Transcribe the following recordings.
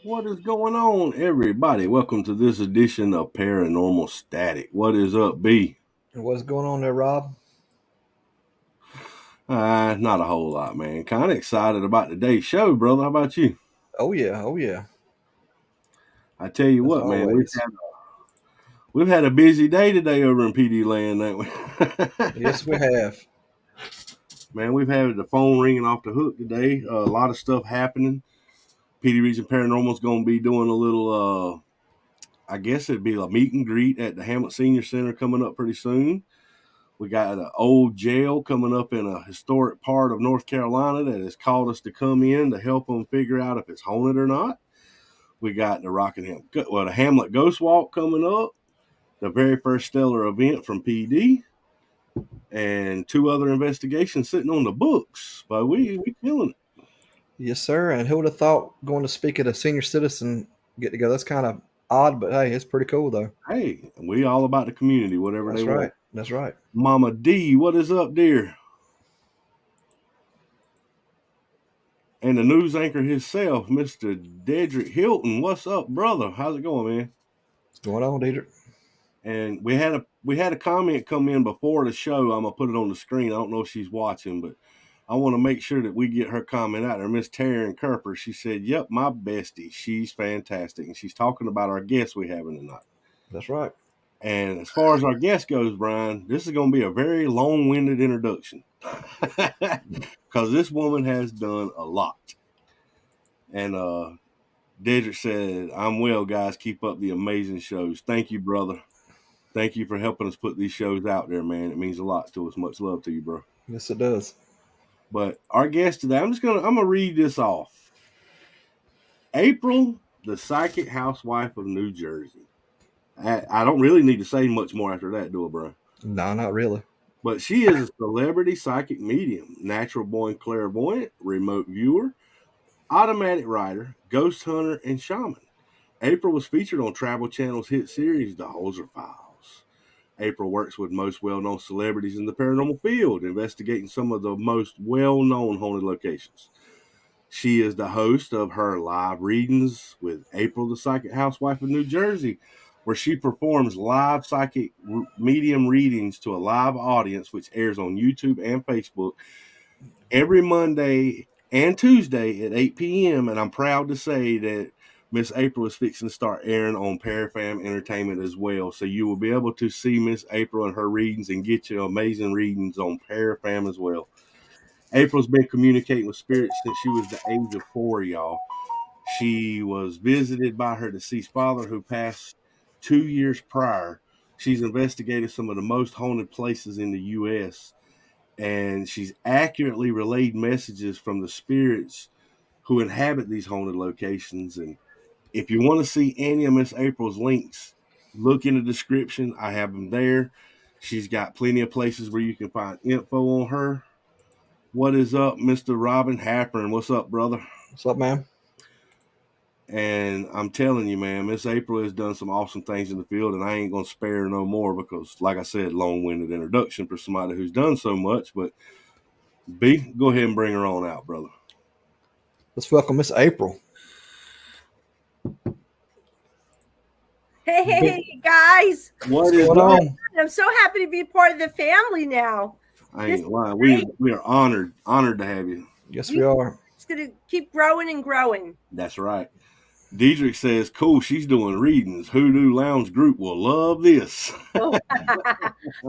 What is going on, everybody? Welcome to this edition of Paranormal Static. What is up, B? What's going on there, Rob? Not a whole lot, man. Kind of excited about today's show, brother. How about you? Oh yeah. I tell you As what, man, always. we've had a busy day today over in PD land, ain't we? Yes, we have. Man, we've had the phone ringing off the hook today. A lot of stuff happening. PD Region Paranormal is going to be doing a little, I guess it'd be a meet and greet at the Hamlet Senior Center coming up pretty soon. We got an old jail coming up in a historic part of North Carolina that has called us to come in to help them figure out if it's haunted or not. We got the Hamlet Ghost Walk coming up, the very first stellar event from PD, and 2 other investigations sitting on the books. But we killing it. Yes, sir. And who would have thought going to speak at a senior citizen get together? That's kind of odd, but hey, it's pretty cool though. Hey, we all about the community, whatever That's they right. want. That's right. Mama D, what is up, dear? And the news anchor himself, Mr. Dedrick Hilton. What's up, brother? How's it going, man? What's going on, Deidre? And we had a comment come in before the show. I'm gonna put it on the screen. I don't know if she's watching, but I want to make sure that we get her comment out there. Miss Taryn Kerper, she said, "Yep, my bestie. She's fantastic," and she's talking about our guest we having tonight. That's right. And as far as our guest goes, Brian, this is going to be a very long-winded introduction because this woman has done a lot. And Dedrick said, "I'm well, guys. Keep up the amazing shows. Thank you, brother. Thank you for helping us put these shows out there, man. It means a lot to us. Much love to you, bro." Yes, it does. But our guest today, I'm gonna read this off. April, the psychic housewife of New Jersey. I don't really need to say much more after that, do I, bro? No, not really. But she is a celebrity psychic medium, natural born clairvoyant, remote viewer, automatic writer, ghost hunter, and shaman. April was featured on Travel Channel's hit series, The Holzer Files. April works with most well-known celebrities in the paranormal field, investigating some of the most well-known haunted locations. She is the host of her live readings with April, the Psychic Housewife of New Jersey, where she performs live psychic medium readings to a live audience, which airs on YouTube and Facebook every Monday and Tuesday at 8 p.m. And I'm proud to say that Miss April is fixing to start airing on Parafam Entertainment as well. So you will be able to see Miss April and her readings and get your amazing readings on Parafam as well. April's been communicating with spirits since she was the age of 4, y'all. She was visited by her deceased father, who passed 2 years prior. She's investigated some of the most haunted places in the U.S., and she's accurately relayed messages from the spirits who inhabit these haunted locations. And if you want to see any of Miss April's links, look in the description. I have them there. She's got plenty of places where you can find info on her. What is up, Mr. Robin Hapron? What's up, brother? What's up, man? And I'm telling you, man, Miss April has done some awesome things in the field, and I ain't going to spare her no more because, like I said, long-winded introduction for somebody who's done so much. But B, go ahead and bring her on out, brother. Let's welcome Miss April. Hey, guys. What What's is going up? on? I'm so happy to be part of the family now. I This ain't is lying. great. We are honored to have you. Yes, We we are. It's going to keep growing and growing. That's right. Diedrich says, "Cool, she's doing readings. Hoodoo Lounge group will love this." Oh,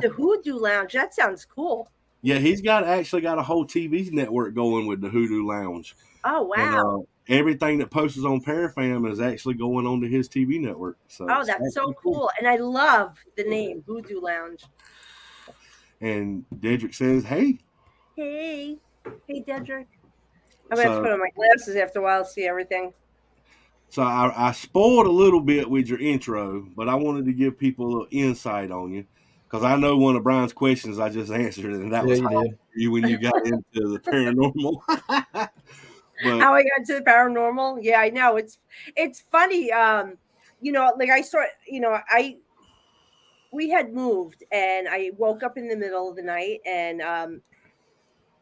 the Hoodoo Lounge. That sounds cool. Yeah, he's got actually got a whole TV network going with the Hoodoo Lounge, Oh, and wow. everything that posts on Parafam is actually going onto his TV network. So Oh, it's that's so actually cool. cool. And I love the name Hoodoo Lounge. And Diedrich says, "Hey." Hey. Hey, Dedrick. I'm going to have to So put on my glasses after a while to see everything. So I spoiled a little bit with your intro, but I wanted to give people a little insight on you because I know one of Brian's questions I just answered, and that Yeah, was you how did. you when you got into the paranormal. But How I got to the paranormal? Yeah, I know. It's funny. Like I start, we had moved and I woke up in the middle of the night and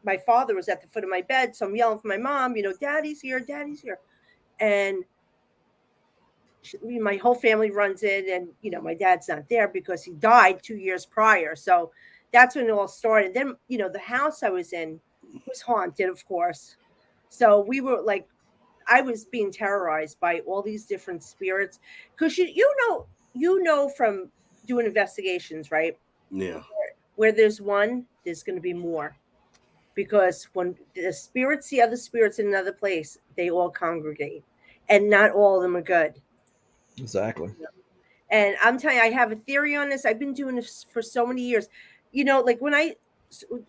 my father was at the foot of my bed. So I'm yelling for my mom, daddy's here, daddy's here. And my whole family runs in and, my dad's not there because he died 2 years prior. So that's when it all started. Then, the house I was in was haunted, of course. So we were like, I was being terrorized by all these different spirits because you know from doing investigations, right? yeah, Where there's one, there's going to be more because when the spirits see other spirits in another place, they all congregate, and not all of them are good. Exactly. And I'm telling you, I have a theory on this. I've been doing this for so many years. Like when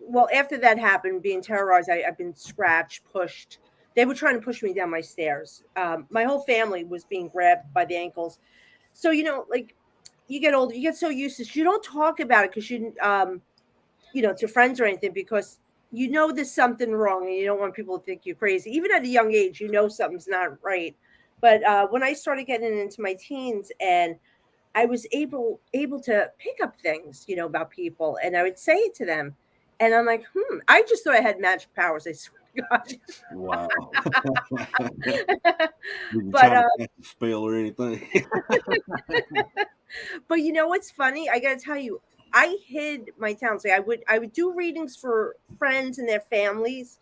well, after that happened, being terrorized, I've been scratched, pushed. They were trying to push me down my stairs. My whole family was being grabbed by the ankles. So, like you get older, you get so used to it. You don't talk about it because to friends or anything because there's something wrong and you don't want people to think you're crazy. Even at a young age, something's not right. But when I started getting into my teens and I was able to pick up things, about people, and I would say it to them, and I'm like, I just thought I had magic powers. I swear to wow. God. Did you but try to cast a spell or anything? but what's funny? I got to tell you, I hid my talents. Like I would do readings for friends and their families,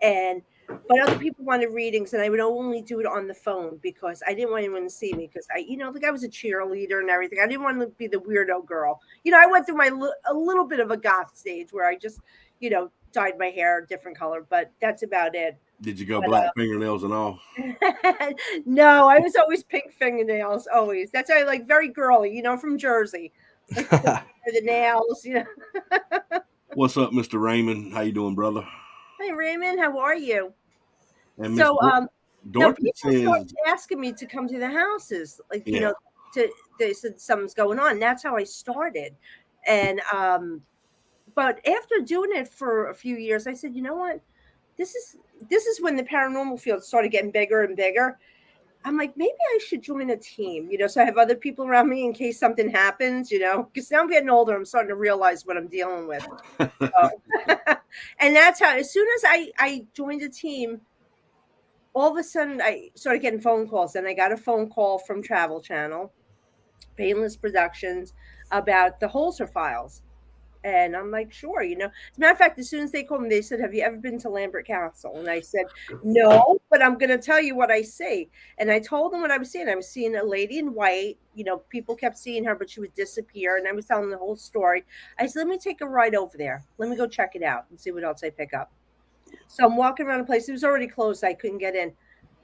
and but other people wanted readings, and I would only do it on the phone because I didn't want anyone to see me because like I was a cheerleader and everything. I didn't want to be the weirdo girl. I went through a little bit of a goth stage where I just dyed my hair a different color, but that's about it. Did you go black fingernails and all? No, I was always pink fingernails, always. That's why I like very girly, from Jersey. Like the nails. What's up, Mr. Raymond? How you doing, brother? Hey Raymond, how are you? And Miss So now Dorothy people start says, asking me to come to the houses, like, "Yeah, they said something's going on. That's how I started. And but after doing it for a few years, I said, you know what? This is when the paranormal field started getting bigger and bigger. I'm like, maybe I should join a team, so I have other people around me in case something happens, because now I'm getting older. I'm starting to realize what I'm dealing with. So, and that's how, as soon as I joined a team, all of a sudden I started getting phone calls. And I got a phone call from Travel Channel, Painless Productions, about the Holzer files. And I'm like, sure. As a matter of fact, as soon as they called me, they said, have you ever been to Lambert Castle? And I said, no, but I'm going to tell you what I see. And I told them what I was seeing. I was seeing a lady in white. People kept seeing her, but she would disappear. And I was telling the whole story. I said, let me take a ride over there. Let me go check it out and see what else I pick up. So I'm walking around a place. It was already closed. I couldn't get in.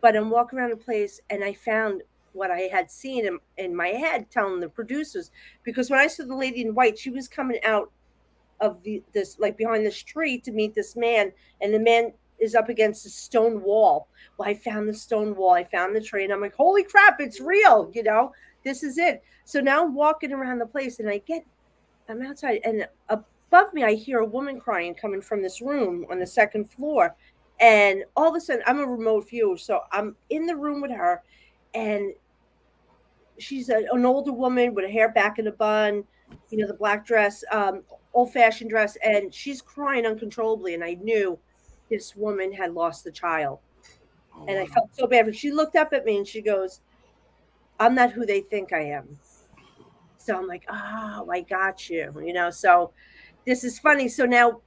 But I'm walking around a place and I found what I had seen in my head telling the producers. Because when I saw the lady in white, she was coming out of this like behind this tree to meet this man, and the man is up against a stone wall. Well, I found the stone wall, I found the tree, and I'm like, holy crap, it's real. This is it. So now I'm walking around the place and I'm outside, and above me I hear a woman crying coming from this room on the second floor. And all of a sudden, I'm a remote viewer, so I'm in the room with her, and she's an older woman with her hair back in a bun, the black dress, old fashioned dress, and she's crying uncontrollably. And I knew this woman had lost a child. Oh, And I wow. felt so bad. But she looked up at me and she goes, I'm not who they think I am. So I'm like, oh, I got you, So this is funny. So now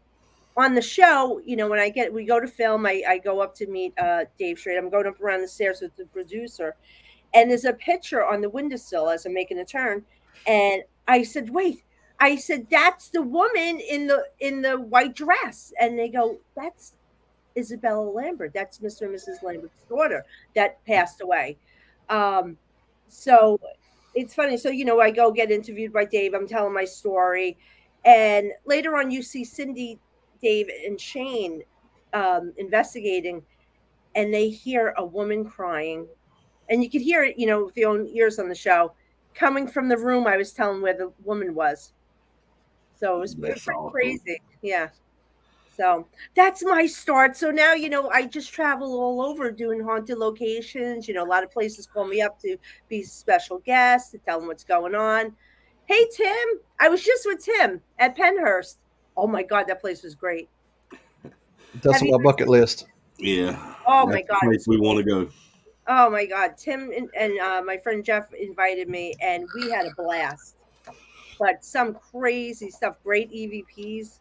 on the show, when we go to film, I go up to meet Dave Schrader. I'm going up around the stairs with the producer, and there's a picture on the windowsill as I'm making a turn. And I said, wait, I said, that's the woman in the white dress. And they go, that's Isabella Lambert. That's Mr. and Mrs. Lambert's daughter that passed away. Um, so it's funny. So, I go get interviewed by Dave. I'm telling my story. And later on, you see Cindy, Dave, and Shane investigating, and they hear a woman crying. And you could hear it, with your own ears on the show, coming from the room I was telling where the woman was. So it was That's pretty awesome. crazy. Yeah. So that's my start. So now, I just travel all over doing haunted locations. A lot of places call me up to be special guests, to tell them what's going on. Hey, Tim, I was just with Tim at Penhurst. Oh my God, that place was great. That's Have on you? my bucket list. Yeah, Oh my that's the God, it place was we want great. to go. Oh my God, Tim and my friend Jeff invited me, and we had a blast. But some crazy stuff, great EVPs.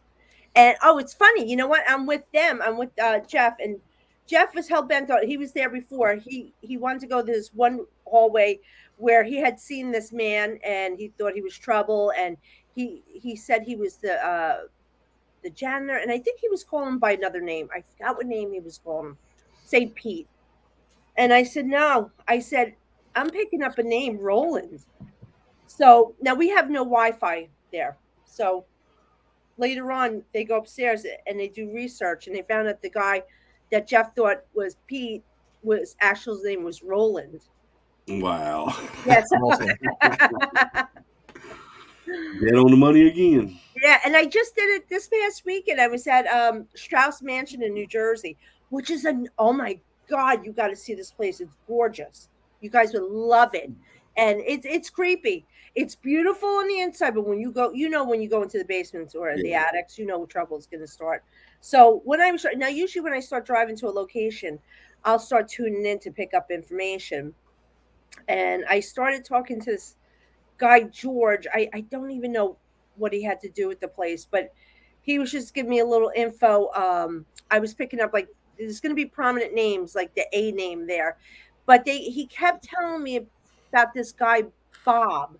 And it's funny, you know what? I'm with them. I'm with Jeff, and Jeff was hell bent on. He was there before. He wanted to go to this one hallway where he had seen this man, and he thought he was trouble. And he said he was the janitor, and I think he was calling him by another name. I forgot what name he was calling him. Say Pete. And I said no. I said I'm picking up a name, Roland. So now we have no Wi-Fi there. So later on they go upstairs and they do research, and they found out the guy that Jeff thought was Pete was actual his name was Roland. Wow. Yes. Awesome. Dead on the money again. Yeah, and I just did it this past weekend. I was at Strauss Mansion in New Jersey, which is an oh my God, you got to see this place. It's gorgeous. You guys would love it. And it's creepy. It's beautiful on the inside, but when you go, when you go into the basements or the Yeah. attics, trouble is going to start. So when I was now, usually when I start driving to a location, I'll start tuning in to pick up information. And I started talking to this guy George. I don't even know what he had to do with the place, but he was just giving me a little info. I was picking up like there's going to be prominent names like the A name there, but he kept telling me about this guy Bob.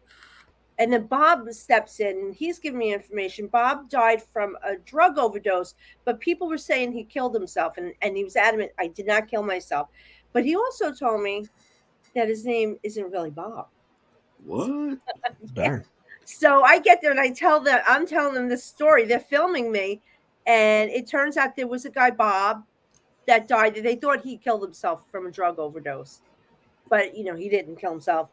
And then Bob steps in and he's giving me information. Bob died from a drug overdose, but people were saying he killed himself, and he was adamant, I did not kill myself. But he also told me that his name isn't really Bob. What? Yeah. Darn. So I get there and I'm telling them this story. They're filming me, and it turns out there was a guy Bob that died. They thought he killed himself from a drug overdose, but he didn't kill himself.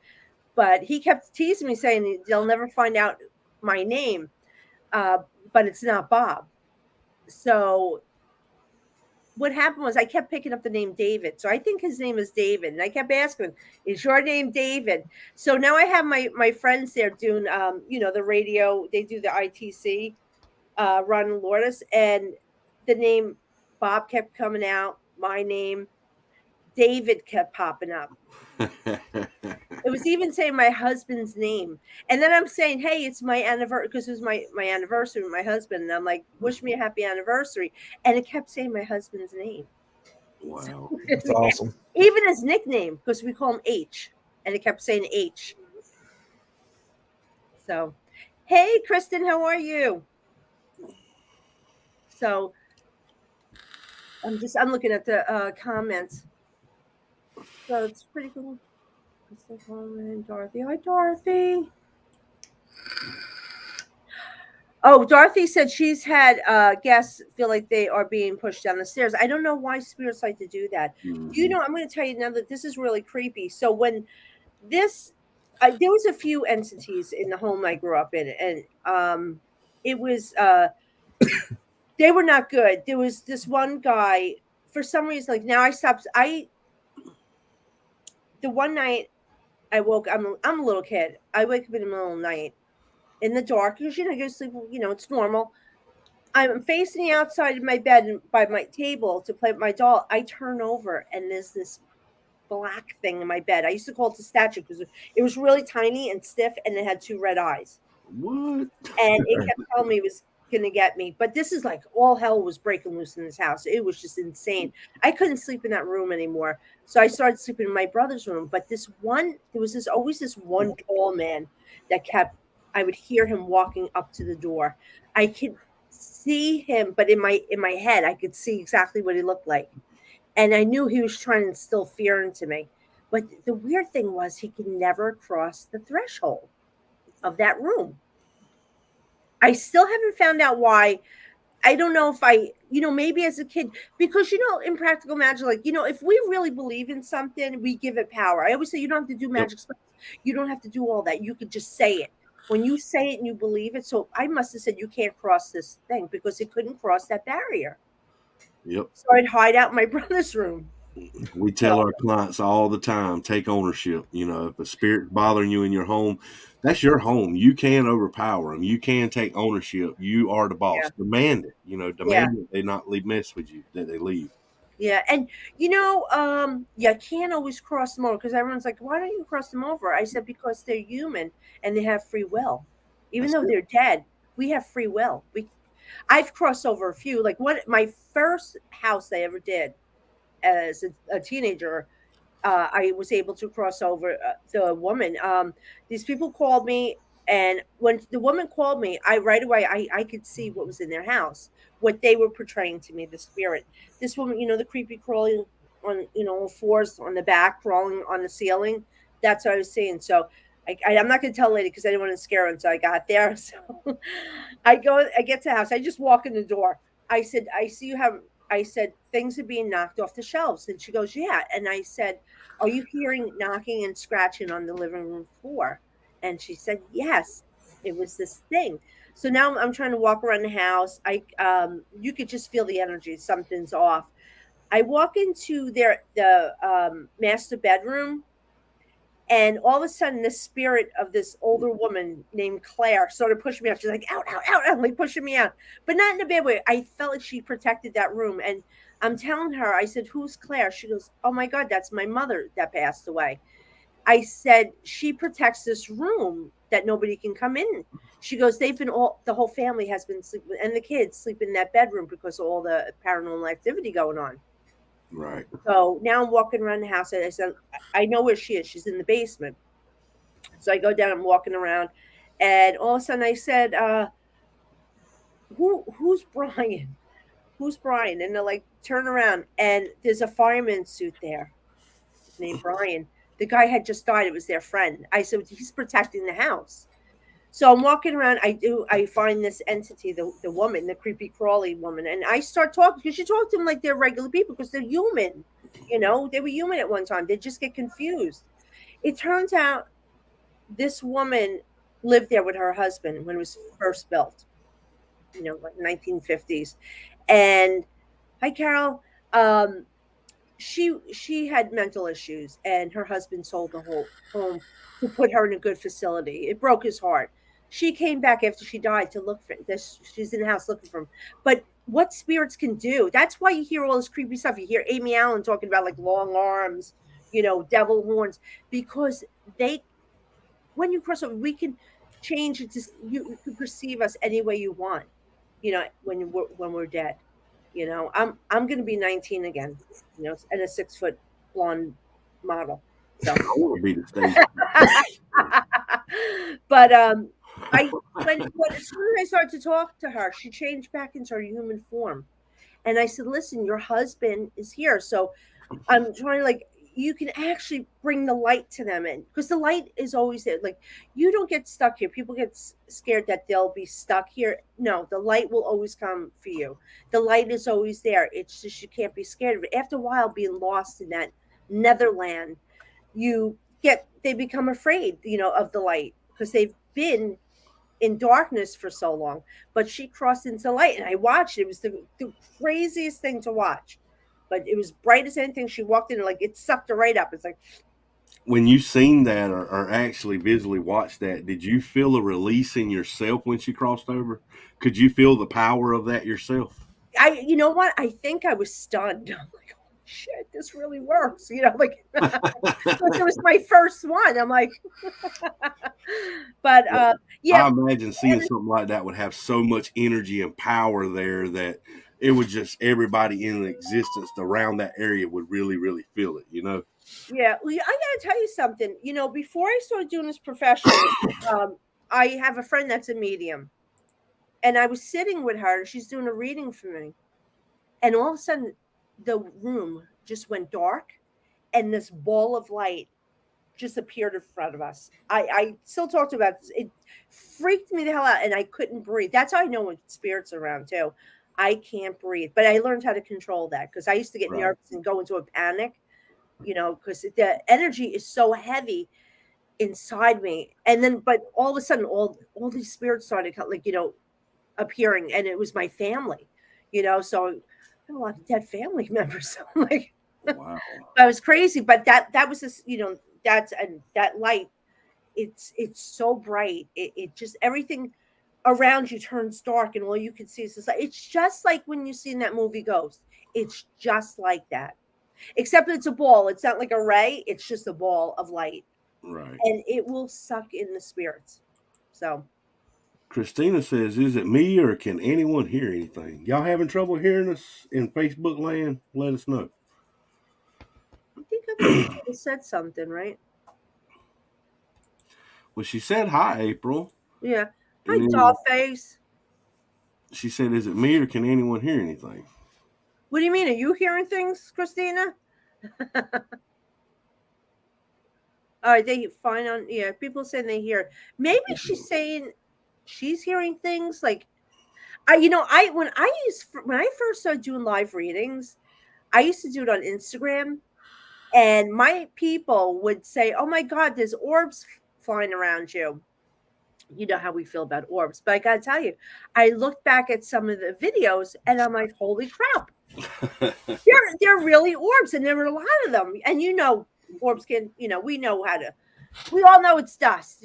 But he kept teasing me, saying they'll never find out my name, uh, but it's not Bob. So what happened was I kept picking up the name David. So I think his name is David. And I kept asking him, is your name David? So now I have my friends there doing the radio, they do the ITC, Ron and Lourdes, and the name Bob kept coming out, my name, David kept popping up. It was even saying my husband's name. And then I'm saying, hey, it's my anniversary because it was my anniversary with my husband. And I'm like, wish me a happy anniversary. And it kept saying my husband's name. So, Wow. That's yeah. awesome. Even his nickname, because we call him H. And it kept saying H. So, hey, Kristen, how are you? So I'm looking at the comments. So it's pretty cool. Kristen, Coleman, Dorothy. Hi, Dorothy. Oh, Dorothy said she's had guests feel like they are being pushed down the stairs. I don't know why spirits like to do that. Do you Hmm. know? I'm going to tell you now that this is really creepy. So when this, there was a few entities in the home I grew up in, and it was they were not good. There was this one guy for some reason. Like now, I stopped. The one night I woke. I'm a little kid. I wake up in the middle of the night in the dark because you go to sleep. It's normal. I'm facing the outside of my bed and by my table to play with my doll. I turn over and there's this black thing in my bed. I used to call it a statue because it was really tiny and stiff and it had two red eyes. What? And it kept telling me it was gonna get me. But this is like all hell was breaking loose in this house. It was just insane. I couldn't sleep in that room anymore. So I started sleeping in my brother's room. But there was this always this one tall man that kept I would hear him walking up to the door. I could see him, but in my head I could see exactly what he looked like. And I knew he was trying to instill fear into me. But the weird thing was he could never cross the threshold of that room. I still haven't found out why. I don't know if maybe as a kid, because, in practical magic, like, if we really believe in something, we give it power. I always say you don't have to do Yep. magic spells. You don't have to do all that. You could just say it. When you say it and you believe it. So I must have said, you can't cross this thing because it couldn't cross that barrier. Yep. So I'd hide out in my brother's room. We tell our clients all the time, take ownership. If a spirit's bothering you in your home, that's your home. You can overpower them. You can take ownership. You are the Yeah. boss. Demand it. Yeah. Demand that they not leave mess with you, that they leave. Yeah, and you can't always cross them over because everyone's like, "Why don't you cross them over?" I said, "Because they're human and they have free will. Even That's though it. they're dead, we have free will. I've crossed over a few. Like my first house I ever did as a teenager, I was able to cross over the woman. These people called me, and when the woman called me, I right away I could see what was in their house, what they were portraying to me, the spirit. This woman, the creepy crawling on all fours on the back, crawling on the ceiling. That's what I was seeing. So I'm not going to tell lady because I didn't want to scare her until I got there. So I get to the house. I just walk in the door. I said, I see you have. I said things are being knocked off the shelves, and she goes, yeah. And I said, are you hearing knocking and scratching on the living room floor? And she said, yes, it was this thing. So now I'm trying to walk around the house. You could just feel the energy. Something's off. I walk into the master bedroom, and all of a sudden, the spirit of this older woman named Claire started pushing me out. She's like, out, out, out, out, like pushing me out, but not in a bad way. I felt like she protected that room. And I'm telling her, I said, who's Claire? She goes, oh my God, that's my mother that passed away. I said, she protects this room that nobody can come in. She goes, the whole family has been sleeping, and the kids sleep in that bedroom because of all the paranormal activity going on. Right. So now I'm walking around the house, and I said, I know where she is. She's in the basement. So I go down, I'm walking around, and all of a sudden I said, who's Brian? Who's Brian? And they're like, turn around, and there's a fireman suit there named Brian. The guy had just died. It was their friend. I said, he's protecting the house. So I'm walking around. I find this entity, the woman, the creepy crawly woman, and I start talking because you talk to them like they're regular people because they're human. They were human at one time. They just get confused. It turns out this woman lived there with her husband when it was first built, like 1950s. And hi, Carol. Um, she had mental issues, and her husband sold the whole home to put her in a good facility. It broke his heart. She came back after she died to look for this. She's in the house looking for him. But what spirits can do? That's why you hear all this creepy stuff. You hear Amy Allen talking about like long arms, devil horns, because they when you cross over, we can change it to you can perceive us any way you want. When we're dead. I'm going to be 19 again. And a 6 foot blonde model. So, I want to be the stage. but I when as soon as I started to talk to her, she changed back into her human form, and I said, "Listen, your husband is here, so I'm trying to you can actually bring the light to them and because the light is always there. Like you don't get stuck here. People get scared that they'll be stuck here. No, the light will always come for you. The light is always there. It's just you can't be scared of it. After a while being lost in that netherland, they become afraid, of the light because they've been in darkness for so long. But she crossed into light, and I watched. It was the craziest thing to watch. But it was bright as anything. She walked in, and like it sucked her right up. It's like When you seen that or actually visually watched that, did you feel a release in yourself when she crossed over? Could you feel the power of that yourself? You know what? I think I was stunned. I'm like, oh shit, this really works. Like it was my first one. I'm like, but yeah, I imagine seeing something like that would have so much energy and power there that it would just everybody in existence around that area would really, really feel it, you know? yeah. Well, I gotta tell you something. Before I started doing this professionally, I have a friend that's a medium, and I was sitting with her, and she's doing a reading for me, and all of a sudden, the room just went dark, and this ball of light just appeared in front of us. I still talked about this. It freaked me the hell out, and I couldn't breathe. That's how I know when spirits are around too. I can't breathe, but I learned how to control that because I used to get Right. nervous and go into a panic. Because the energy is so heavy inside me, and then but all of a sudden, all these spirits started appearing, and it was my family. So I had a lot of dead family members. So I'm like, Wow. I was crazy, but that was this, that's and that light. It's so bright. It just everything around you turns dark, and all you can see is this. It's just like when you see in that movie Ghost. It's just like that, except it's a ball. It's not like a ray. It's just a ball of light, Right. and it will suck in the spirits. So Christina says, "Is it me or can anyone hear anything? Y'all having trouble hearing us in Facebook land? Let us know." I think I might have said something, right? Well, she said hi, April, Yeah. and Hi, then Dollface. she said, "Is it me or can anyone hear anything?" What do you mean? Are you hearing things, Christina? All right, they fine on yeah. People saying they hear. Maybe she's saying she's hearing things like I when I first started doing live readings, I used to do it on Instagram, and my people would say, "Oh my God, there's orbs flying around you." You know how we feel about orbs, but I gotta tell you, I looked back at some of the videos, and I'm like, "Holy crap, they're really orbs, and there were a lot of them." And orbs can we know how to. We all know it's dust,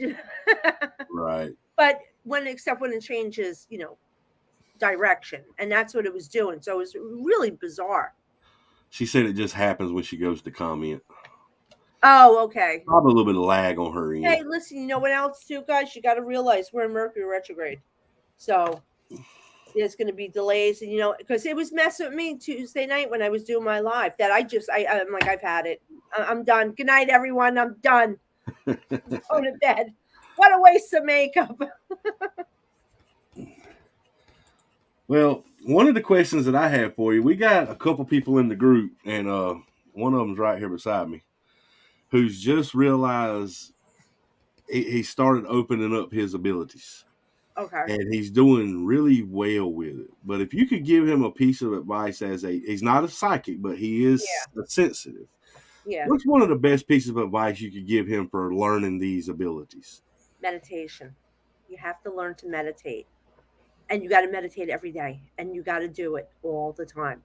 Right. but except when it changes, direction, and that's what it was doing. So it was really bizarre. She said it just happens when she goes to comment. Oh, okay. Probably a little bit of lag on her Hey, end. listen, you know what else too, guys? You got to realize we're in Mercury retrograde, so there's going to be delays, and because it was messing with me Tuesday night when I was doing my live. That I'm like, I've had it. I'm done. Good night, everyone. I'm done. Go to bed. What a waste of makeup. Well, one of the questions that I have for you, we got a couple people in the group, and one of them's right here beside me, who's just realized he started opening up his abilities, Okay. and he's doing really well with it. But if you could give him a piece of advice he's not a psychic, but he is Yeah. a sensitive. Yeah. What's one of the best pieces of advice you could give him for learning these abilities? Meditation. You have to learn to meditate. And you got to meditate every day, and you got to do it all the time.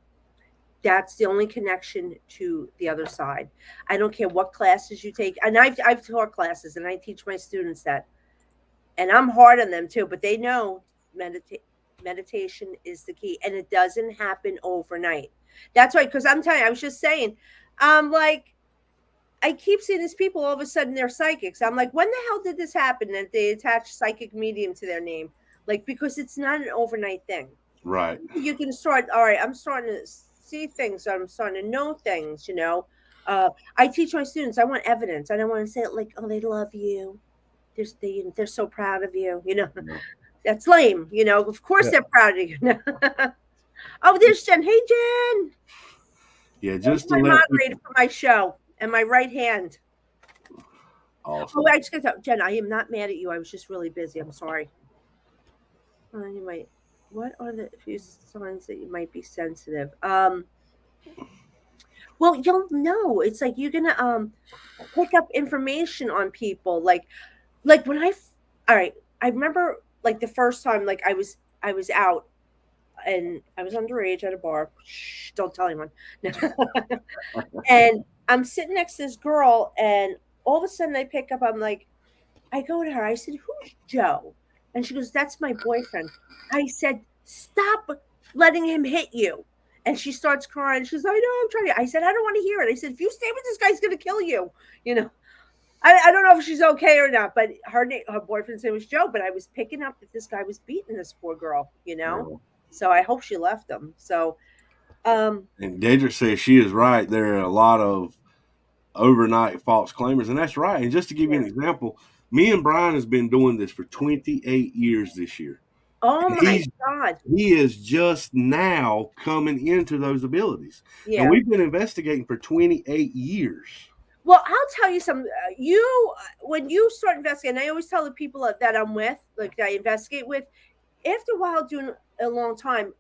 That's the only connection to the other side. I don't care what classes you take, and I've taught classes, and I teach my students that, and I'm hard on them too, but they know meditation is the key, and it doesn't happen overnight. That's why, because I'm telling you, I was just saying, like I keep seeing these people all of a sudden they're psychics. I'm like, when the hell did this happen that they attach psychic medium to their name? Like, because it's not an overnight thing. Right. You can start, all right, I'm starting to see things, I'm starting to know things. I teach my students, I want evidence. I don't want to say it like, oh, they love you. They're so proud of you. Yeah. That's lame. Of course Yeah. they're proud of you. Oh, there's Jen. Hey, Jen. Yeah, That's just to my let moderator people. for my show and my right hand. Oh, Awesome. I just got to, Jen, I am not mad at you. I was just really busy. I'm sorry. You might. What are the few signs that you might be sensitive? Well, you'll know. It's like you're gonna pick up information on people. Like when all right. I remember like the first time like I was out and I was underage at a bar. Shh, don't tell anyone. And I'm sitting next to this girl, and all of a sudden I pick up, I'm like, I go to her, I said, "Who's Joe?" And she goes, "That's my boyfriend." I said, "Stop letting him hit you." And she starts crying. She's like, "I know, I'm trying to." I said, "I don't want to hear it." I said, "If you stay with this guy, he's going to kill you." You know, I don't know if she's okay or not, but her boyfriend's name was Joe. But I was picking up that this guy was beating this poor girl, Yeah. So I hope she left him. So, um, And Dedrick says she is right. There are a lot of overnight false claimers, and that's right. And just to give you yeah. an example, me and Brian has been doing this for 28 years this year. Oh And my God. he is just now coming into those abilities. And Yeah. we've been investigating for 28 years. Well, I'll tell you something. When you start investigating, I always tell the people that I'm with, like that I investigate with, after a while, doing a long time,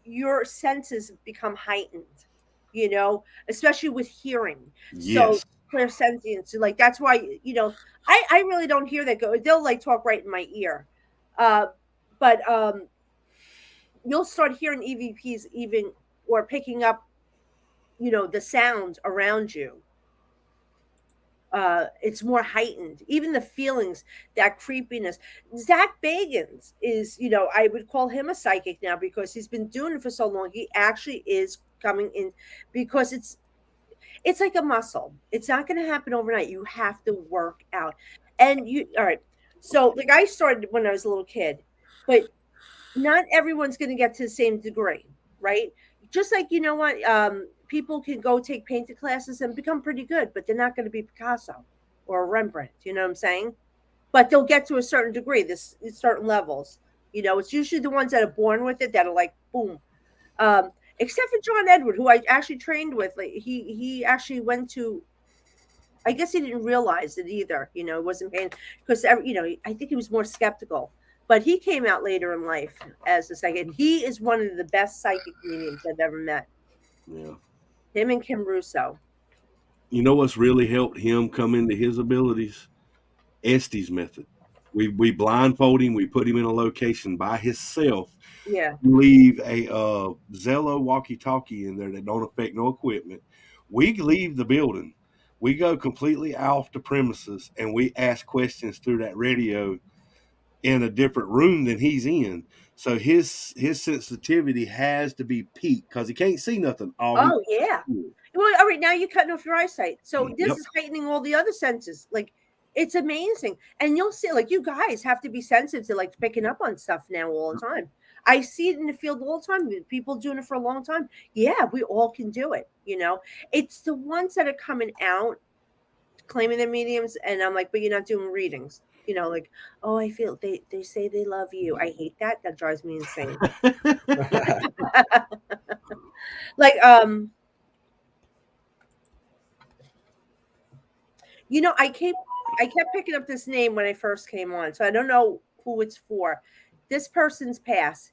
your senses become heightened, especially with hearing. So Yes. clairsentience, like that's why, I really don't hear that go. They'll like talk right in my ear. Uh, but you'll start hearing EVPs even or picking up, the sounds around you. It's more heightened. Even the feelings, that creepiness. Zach Bagans is, I would call him a psychic now because he's been doing it for so long. He actually is coming in because it's like a muscle. It's not going to happen overnight. You have to work out. And all right. So like I started when I was a little kid, but not everyone's going to get to the same degree, right? Just like you know what, people can go take painting classes and become pretty good, but they're not going to be Picasso or Rembrandt. You know what I'm saying? But they'll get to a certain degree, this certain levels. It's usually the ones that are born with it that are like boom. Except for John Edward, who I actually trained with. Like he actually went to. I guess he didn't realize it either. It wasn't paying because I think he was more skeptical. But he came out later in life as a psychic. He is one of the best psychic mediums I've ever met. Yeah. Him and Kim Russo. You know what's really helped him come into his abilities? Estes method. We blindfold him. We put him in a location by himself. Yeah. Leave a Zello walkie-talkie in there that don't affect no equipment. We leave the building. We go completely off the premises and we ask questions through that radio in a different room than he's in. So his sensitivity has to be peaked because he can't see nothing. All he Oh yeah. Well, all right. Now you're cutting off your eyesight, so this Yep. is heightening all the other senses. Like it's amazing, and you'll see. Like you guys have to be sensitive to like picking up on stuff now all the time. I see it in the field all the time. People doing it for a long time. Yeah, we all can do it. It's the ones that are coming out claiming they're mediums, and I'm like, but you're not doing readings. Like, oh, I feel they say they love you. I hate that. That drives me insane. Like, I kept picking up this name when I first came on, so I don't know who it's for. This person's passed,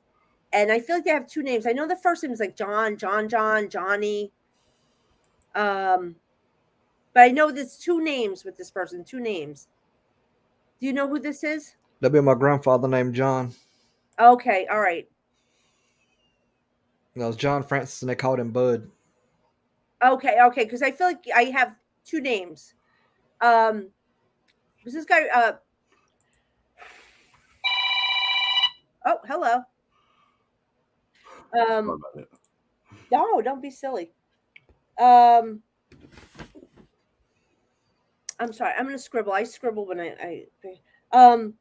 and I feel like they have two names. I know the first name is like John, Johnny. Um, but I know there's two names with this person, two names. Do you know who this is? That'd be my grandfather named John. Okay, all right. That was John Francis, and they called him Bud. Okay, because I feel like I have two names. Was this guy? Oh, hello. Sorry Um, about that. no, don't be silly. Um, I'm sorry. I'm gonna scribble. I scribble when um,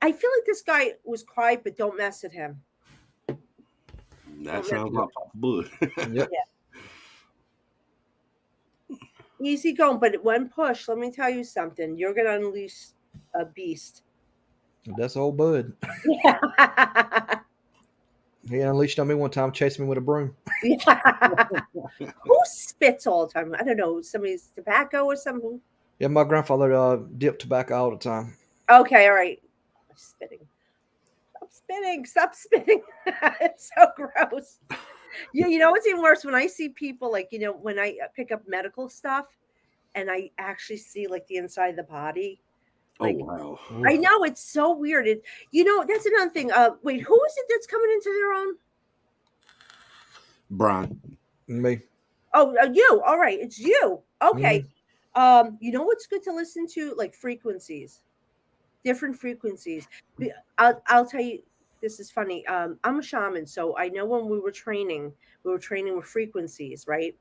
I feel like this guy was quiet, but don't mess with him. That Don't mess sounds with like Papa Bud. Yep. Easy going, but when push, let me tell you something. You're gonna unleash a beast. That's old Bud. Yeah. He unleashed on me one time, chasing me with a broom. Yeah. Who spits all the time? I don't know. Somebody's tobacco or something. Yeah, my grandfather dipped tobacco all the time. Okay, all right. Spitting. Stop spitting. Stop spitting. It's so gross. You know what's even worse when I see people like when I pick up medical stuff and I actually see like the inside of the body. Oh Like wow. I know it's so weird. That's another thing. Wait, who is it that's coming into their own? Brian. Me. Oh, you. All right, it's you. Okay. Mhm. You know what's good to listen to? Like frequencies, different frequencies. I'll tell you. This is funny. I'm a shaman, so I know when we were training with frequencies, right?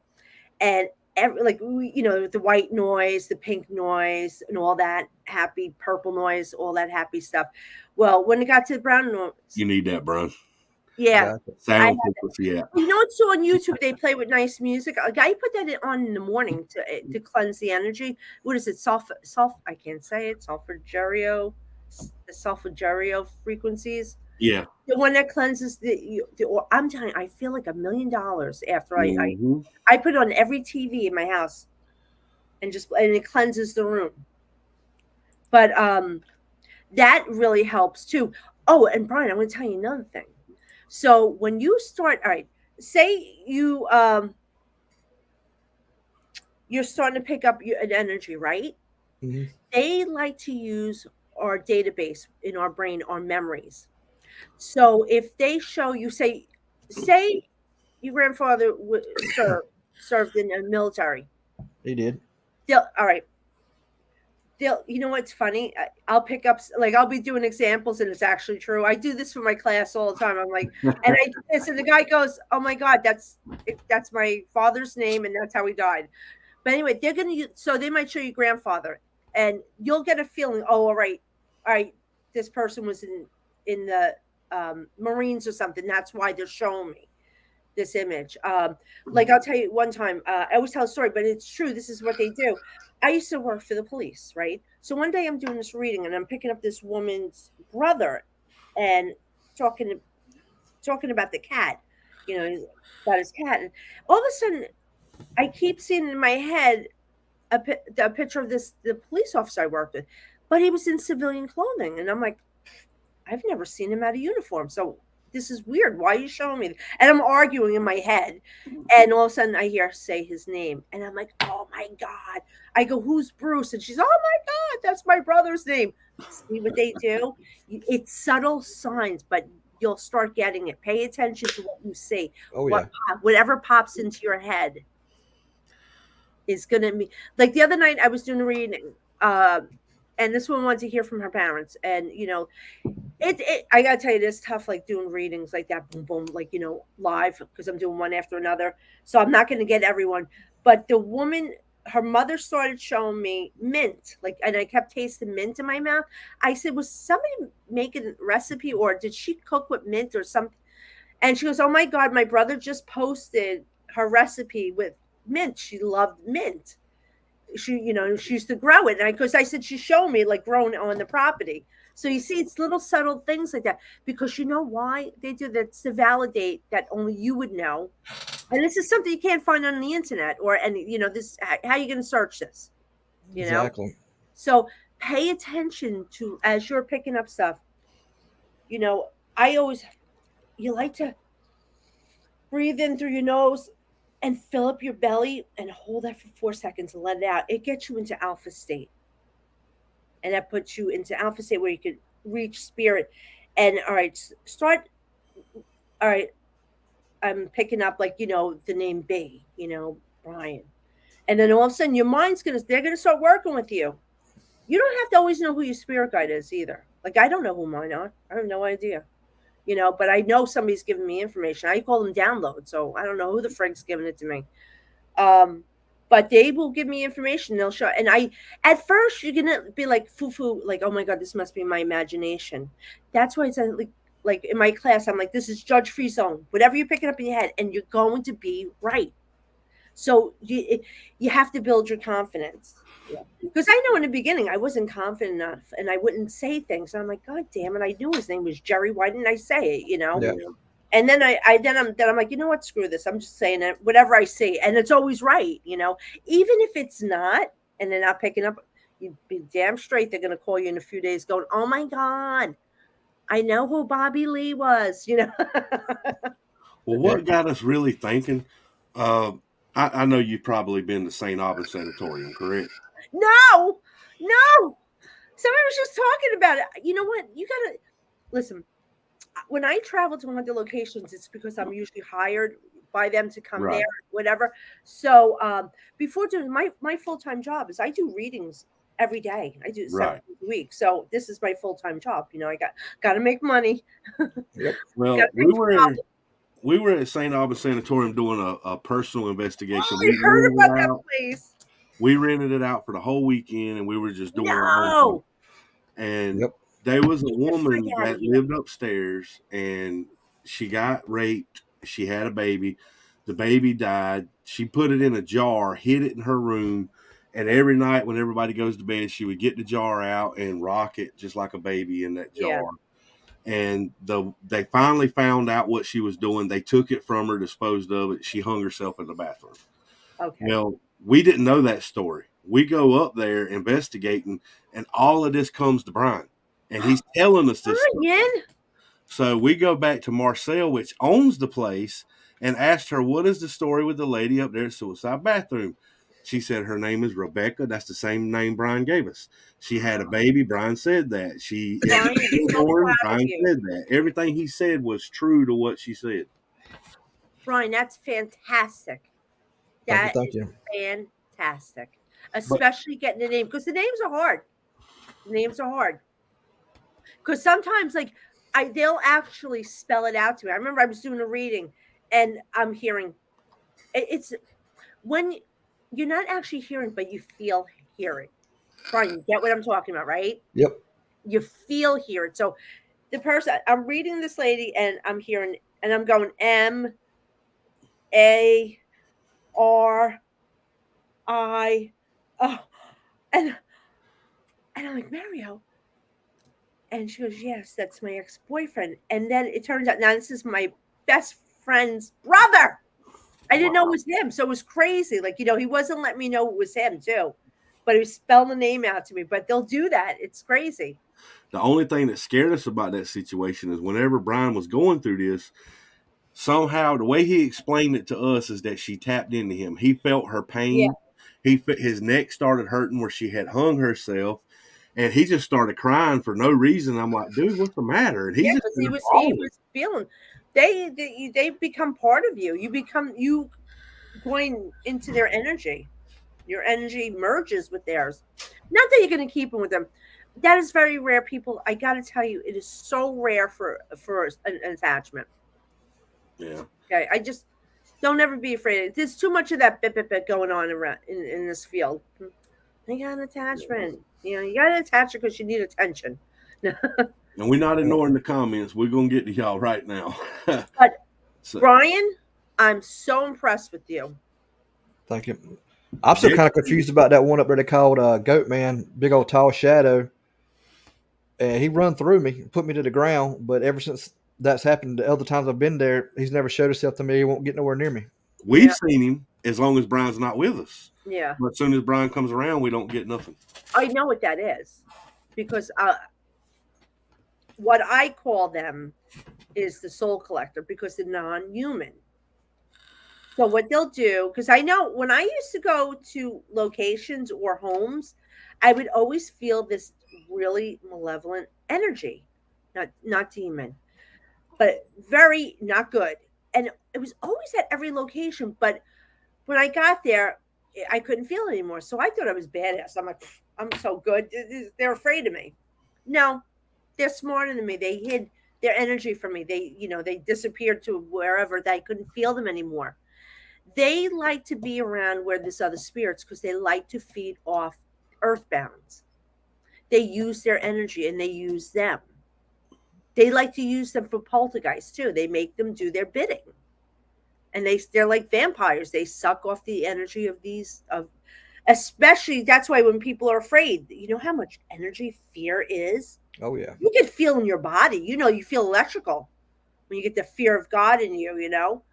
And like the white noise, the pink noise, and all that happy purple noise, all that happy stuff. Well, when it got to the brown noise, You need that, bro. yeah, Exactly. I Sound frequency, yeah. you know what's on YouTube? They play with nice music. A guy put that on in the morning to cleanse the energy. What is it? I can't say it. The sulfagerio frequencies. Yeah. The one that cleanses I'm telling you, I feel like $1 million after Hmm. I put it on every TV in my house and it cleanses the room. But that really helps too. Oh, and Brian, I want to tell you another thing. So when you start, all right, say you're starting to pick up an energy, right? Hmm. They like to use our database in our brain, our memories. So if they show you, say your grandfather served in the military, He did. all right, you know what's funny? I'll pick up, like, I'll be doing examples and it's actually true. I do this for my class all the time. I'm like, and I do this, and the guy goes, "Oh my God, that's my father's name, and that's how he died." But anyway, so they might show you grandfather, and you'll get a feeling. Oh, all right, this person was in the Marines or something. That's why they're showing me this image. Like I'll tell you one time, I always tell a story, but it's true. This is what they do. I used to work for the police, right? So one day I'm doing this reading and I'm picking up this woman's brother and talking talking about the cat, about his cat. And all of a sudden, I keep seeing in my head a picture of the police officer I worked with, but he was in civilian clothing, and I'm like, I've never seen him out of uniform. So this is weird. Why are you showing me? And I'm arguing in my head. And all of a sudden I hear say his name. And I'm like, oh my God. I go, who's Bruce? And she's, oh my God, that's my brother's name. See what they do? It's subtle signs, but you'll start getting it. Pay attention to what you see. Oh yeah. Whatever pops into your head is going to be like the other night I was doing a reading. And this woman wanted to hear from her parents. And, I gotta tell you, it's tough, like doing readings like that, boom, boom, like live because I'm doing one after another. So I'm not gonna get everyone, but the woman, her mother started showing me mint, like, and I kept tasting mint in my mouth. I said, was somebody making a recipe, or did she cook with mint or something? And she goes, oh my God, my brother just posted her recipe with mint. She loved mint. She used to grow it. And because I said she's showing me like growing on the property. So you see, it's little subtle things like that. Because you know why they do that? To validate that only you would know. And this is something you can't find on the internet or any, this, how are you going to search this? You know? Exactly. So pay attention to, as you're picking up stuff, I always, you like to breathe in through your nose and fill up your belly and hold that for 4 seconds and let it out. It gets you into alpha state. And that puts you into alpha state where you could reach spirit. And all right, start. All right, I'm picking up like the name B, Brian, and then all of a sudden your they're gonna start working with you. You don't have to always know who your spirit guide is either. Like I don't know who mine are. I have no idea. But I know somebody's giving me information. I call them download, so I don't know who the frig's giving it to me. Um, but they will give me information. They'll show, and at first you're gonna be like foo, like, oh my God, this must be my imagination. That's why it's like in my class, I'm like, this is judge free zone. Whatever you're picking up in your head, and you're going to be right. So you have to build your confidence. Because I know in the beginning I wasn't confident enough, and I wouldn't say things. I'm like, God damn it! I knew his name was Jerry. Why didn't I say it? Yeah. And then I'm like, you know what? Screw this. I'm just saying it. Whatever I see, and it's always right. Even if it's not, and they're not picking up, you'd be damn straight they're gonna call you in a few days, going, "Oh my God, I know who Bobby Lee was." Well, what got us really thinking? Uh, I know you've probably been to St. Albans Sanatorium, correct? No, no. Somebody was just talking about it. You know what? You gotta listen. When I travel to one of the locations, it's because I'm usually hired. by them to come there, Right. whatever. So before doing my full time job is I do readings every day. I do seven Right. days a week. So this is my full time job. I got to make money. got Yep. to Well, pay for college. we were at St. Albans Sanatorium doing a personal investigation. Oh, I heard about that place. We rented it out for the whole weekend, and we were just doing our own thing. No, And Yep. there was a get the freak woman out of that here. lived upstairs, and she got raped. She had a baby. The baby died. She put it in a jar, hid it in her room, and every night when everybody goes to bed, she would get the jar out and rock it just like a baby in that Yeah. jar. And they finally found out what she was doing. They took it from her, disposed of it. She hung herself in the bathroom. Okay. Well, we didn't know that story. We go up there investigating, and all of this comes to Brian, and he's telling us this stuff. Brian. So we go back to Marcel, which owns the place, and asked her, "What is the story with the lady up there at Suicide Bathroom?" She said her name is Rebecca. That's the same name Brian gave us. She had a baby. Brian said that. She is Brian, I'm so stillborn. proud of Brian you. said that. Everything he said was true to what she said. Brian, that's fantastic. Thank you. That Thank is you. fantastic. But Especially getting the name because the names are hard. The names are hard. Because sometimes like they'll actually spell it out to me. I remember I was doing a reading and I'm hearing it's when you're not actually hearing, but you feel hearing. Brian, you get what I'm talking about, right? Yep. You feel hear it. So the person I'm reading this lady and I'm hearing and I'm going MARI, oh, and I'm like, Mario. And she goes, yes, that's my ex-boyfriend. And then it turns out now this is my best friend's brother. I didn't know it wow. was him. So it was crazy. Like, he wasn't letting me know it was him too. But he was spelling the name out to me. But they'll do that. It's crazy. The only thing that scared us about that situation is whenever Brian was going through this, somehow the way he explained it to us is that she tapped into him. He felt her Yeah. pain. His neck started hurting where she had hung herself, and he just started crying for no reason. I'm like, dude, what's the matter? And Yeah, he just because he started was he bawling. was feeling they become part of you. You become you going into their energy. Your energy merges with theirs. Not that you're going to keep them with them. That is very rare. People, I got to tell you, it is so rare for an attachment. Yeah. Okay, I just don't ever be afraid. There's too much of that bit going on around in this field. I got an attachment. You got to attach it because you need attention. And we're not ignoring the comments. We're gonna get to y'all right now. But So Brian, I'm so impressed with you. Thank you. I'm still kind of confused about that one up there they called Goat Man, big old tall shadow. And he run through me, put me to the ground. But ever since that's happened, the other times I've been there, he's never showed himself to me. He won't get nowhere near me. we've Yeah, seen him as long as Brian's not with us. yeah. But as soon as Brian comes around, we don't get nothing. I know what that is because what I call them is the soul collector because they're non-human. So what they'll do, because I know when I used to go to locations or homes, I would always feel this really malevolent energy, not demon, but very not good. And it was always at every location. But when I got there, I couldn't feel it anymore. So I thought I was badass. I'm like, I'm so good. They're afraid of me. No, they're smarter than me. They hid their energy from me. They disappeared to wherever they couldn't feel them anymore. They like to be around where there's other spirits because they like to feed off earthbounds. They use their energy and they use them. They like to use them for poltergeists too. They make them do their bidding. And they're like vampires. They suck off the energy of these of especially that's why when people are afraid, you know how much energy fear is? Oh yeah. You can feel in your body. You feel electrical when you get the fear of God in you. Well,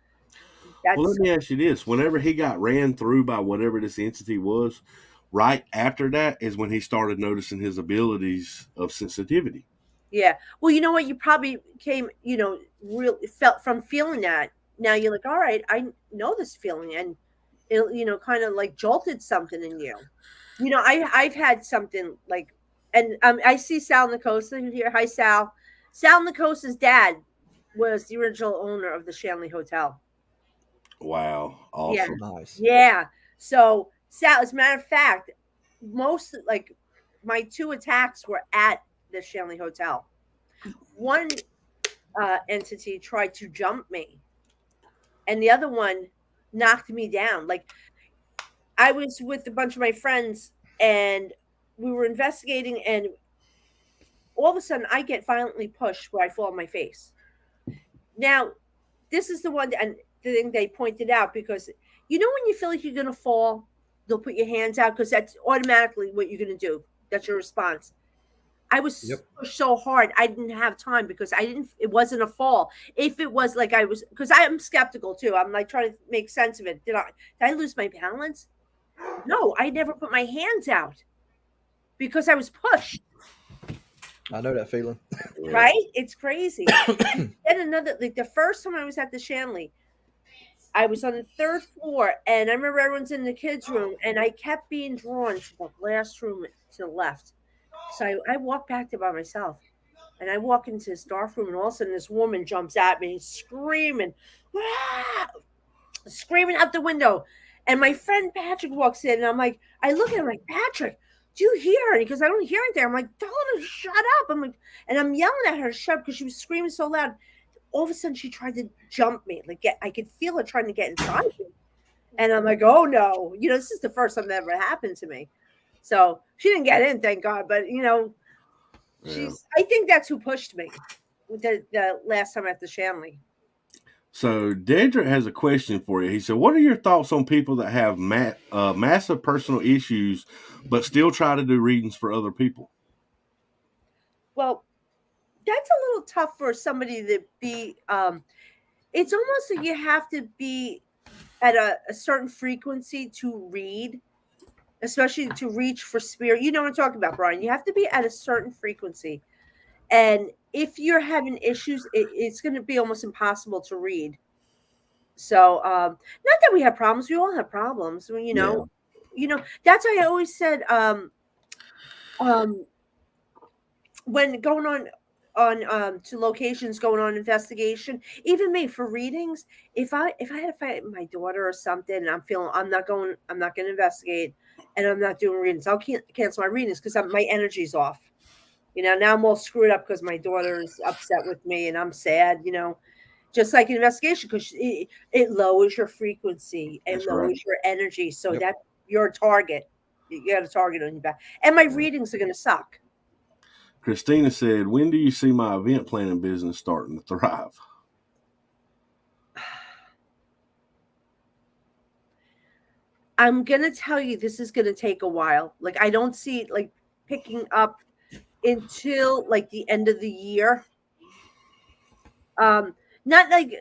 let That's me ask you this: whenever he got ran through by whatever this entity was, right after that is when he started noticing his abilities of sensitivity. yeah. Well, you know what? You probably came, real felt from feeling that. Now you're like, all right, I know this feeling, and it, kind of like jolted something in you. I've had something like, and I see Sal Nicosa here. Hi, Sal. Sal Nicosa's dad was the original owner of the Shanley Hotel. Wow. Yeah. Awesome. Nice. Yeah. So, as a matter of fact, most like my two attacks were at the Shanley Hotel. One entity tried to jump me, and the other one knocked me down. Like I was with a bunch of my friends, and we were investigating, and all of a sudden I get violently pushed where I fall on my face. Now, this is the one and the thing they pointed out because when you feel like you're gonna fall, they'll put your hands out because that's automatically what you're gonna do. That's your response. I was Yep. pushed so hard I didn't have time because I didn't. It wasn't a fall. If it was like I was, because I am skeptical too. I'm like trying to make sense of it. Did I lose my balance? No, I never put my hands out because I was pushed. I know that feeling. Yeah. Right? It's crazy. Then another, like the first time I was at the Shanley, I was on the third floor, and I remember everyone's in the kids' room, and I kept being drawn to the last room to the left. So I walked back there by myself, and I walk into this dark room, and all of a sudden this woman jumps at me, screaming, "Ah!" Screaming out the window. And my friend Patrick walks in, and I'm like, I look at him like, Patrick, do you hear her? Because I don't hear anything. I'm like, tell her to shut up. I'm like, and I'm yelling at her to shut up because she was screaming so loud. All of a sudden, she tried to jump me. I could feel her trying to get inside me. And I'm like, oh no, this is the first time that ever happened to me. So she didn't get in, thank God. But Yeah. I think that's who pushed me the last time at the Shanley. So Dedrick has a question for you. He said, "What are your thoughts on people that have massive personal issues but still try to do readings for other people?" Well, that's a little tough for somebody to be. It's almost like you have to be at a certain frequency to read, especially to reach for spirit. You know what I'm talking about, Brian. You have to be at a certain frequency. And if you're having issues, it's going to be almost impossible to read. So, not that we have problems. We all have problems. Yeah, That's why I always said, um, when going on to locations, going on investigation, even me for readings, if I had to fight my daughter or something, and I'm not going to investigate, and I'm not doing readings, I'll cancel my readings because my energy's off. Now I'm all screwed up because my daughter's upset with me and I'm sad. Just like an investigation, because it lowers your frequency, it that's right. lowers your energy, so Yep. that you're a target. You got a target on your back, and my Yeah. readings are going to suck. Christina said, "When do you see my event planning business starting to thrive?" I'm gonna tell you, this is gonna take a while. Like I don't see it like picking up until like the end of the year. Um, not like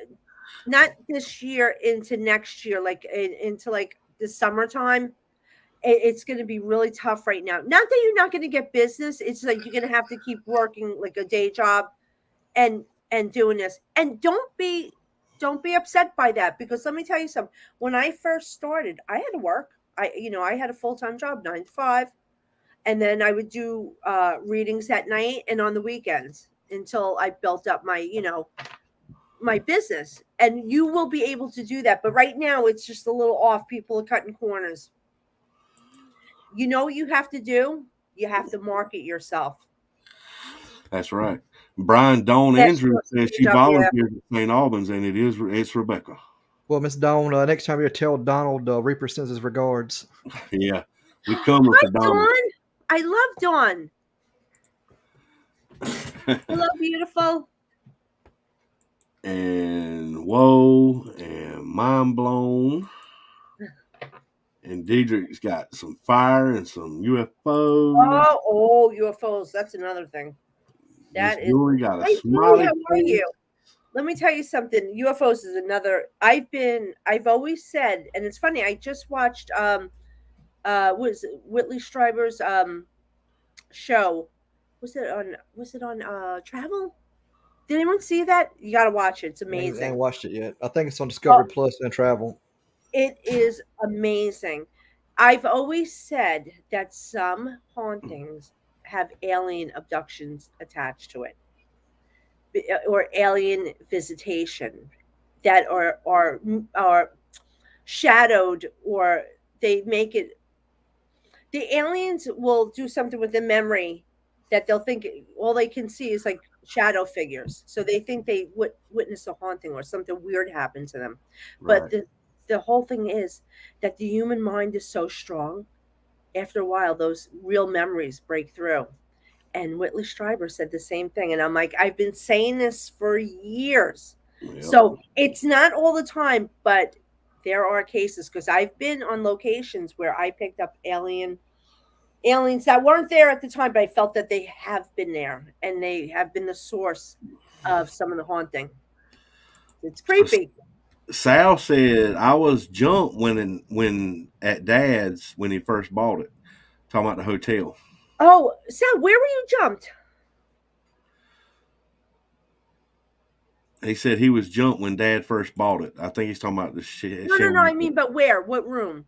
not this year into next year, like into like the summertime. It's going to be really tough right now. Not that you're not going to get business. It's like you're going to have to keep working like a day job and doing this. And don't be upset by that, because let me tell you something. When I first started, I had to work. I had a full-time job, 9 to 5, and then I would do readings at night and on the weekends until I built up my business. And you will be able to do that. But right now, it's just a little off. People are cutting corners. What you have to do? You have to market yourself. That's right. Brian Dawn Yes, Andrews says she job, yeah. volunteers at St. Albans, and it's Rebecca. Well, Miss Dawn, next time you tell Donald Reaper sends his regards. Yeah, we coming Hi, for Donald. Dawn. I love Dawn. Hello, beautiful. And whoa, and mind blown. And Deidre's got some fire and some UFOs. UFOs. That's another thing. Miss That is. Julie got a Hi, Julie. smiley How are face. you? Let me tell you something. UFOs is another. I've always said, and it's funny. I just watched was it Whitley Strieber's show. Was it on Travel? Did anyone see that? You got to watch it. It's I ain't amazing. watched it yet. I think it's on Oh, Discovery Plus and Travel. it is amazing. I've always said that some hauntings have alien abductions attached to it, or alien visitation, that are shadowed, or they make it. The aliens will do something with the memory that they'll think all they can see is like shadow figures. So they think they witness a haunting or something weird happened to them. But Right. the whole thing is that the human mind is so strong. After a while, those real memories break through. And Whitley Strieber said the same thing. And I'm like, I've been saying this for years. Yep. So it's not all the time, but there are cases because I've been on locations where I picked up aliens that weren't there at the time, but I felt that they have been there and they have been the source of some of the haunting. It's creepy. Sal said I was jumped when at Dad's when he first bought it. Talking about the hotel. Oh, Sal, where were you jumped? He said he was jumped when Dad first bought it. I think he's talking about the No, no, no. Shelby. I mean, but where? What room?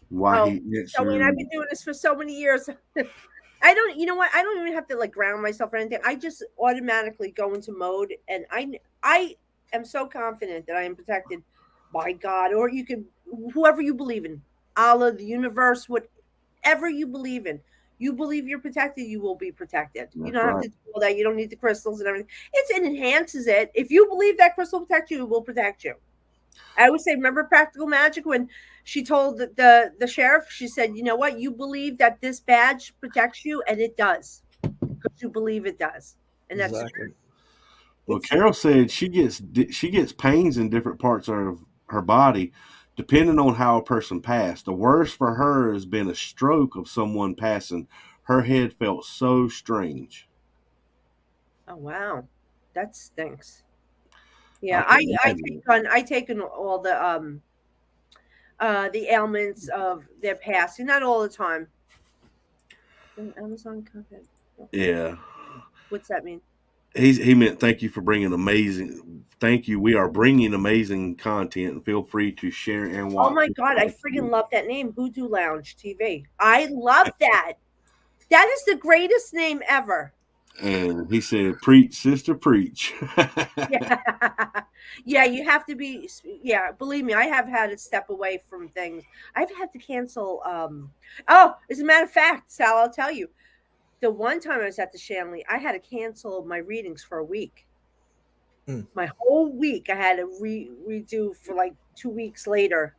Why Oh, he so I mean, I've answered. been doing this for so many years. I don't, you know what? I don't even have to like ground myself or anything. I just automatically go into mode, and I am so confident that I am protected by God, or you can whoever you believe in, Allah, the universe, whatever you believe in. You believe you're protected, you will be protected. You That's don't have right. to do all that. You don't need the crystals and everything. It enhances it. If you believe that crystal protects you, it will protect you. I always say, remember Practical Magic when she told the sheriff, she said, "You know what? You believe that this badge protects you, and it does because you believe it does, and that's the truth." Exactly. Well, It's Carol said she gets pains in different parts of her body, depending on how a person passed. The worst for her has been a stroke of someone passing. Her head felt so strange. oh wow, that stinks. I Yeah, can take imagine. on I taken all the ailments of their passing, not all the time. Amazon content. Yeah. What's that mean? He meant thank you for bringing amazing. Thank you. We are bringing amazing content, and feel free to share and Oh watch. my god, I freaking love that name, Hoodoo Lounge TV. I love that. That is the greatest name ever. And he said, "Preach, sister, preach." Yeah. Yeah, you have to be yeah, believe me, I have had to step away from things. I've had to cancel oh, as a matter of fact, Sal, I'll tell you. The one time I was at the Shanley, I had to cancel my readings for a week. Mm. My whole week I had to redo for like 2 weeks later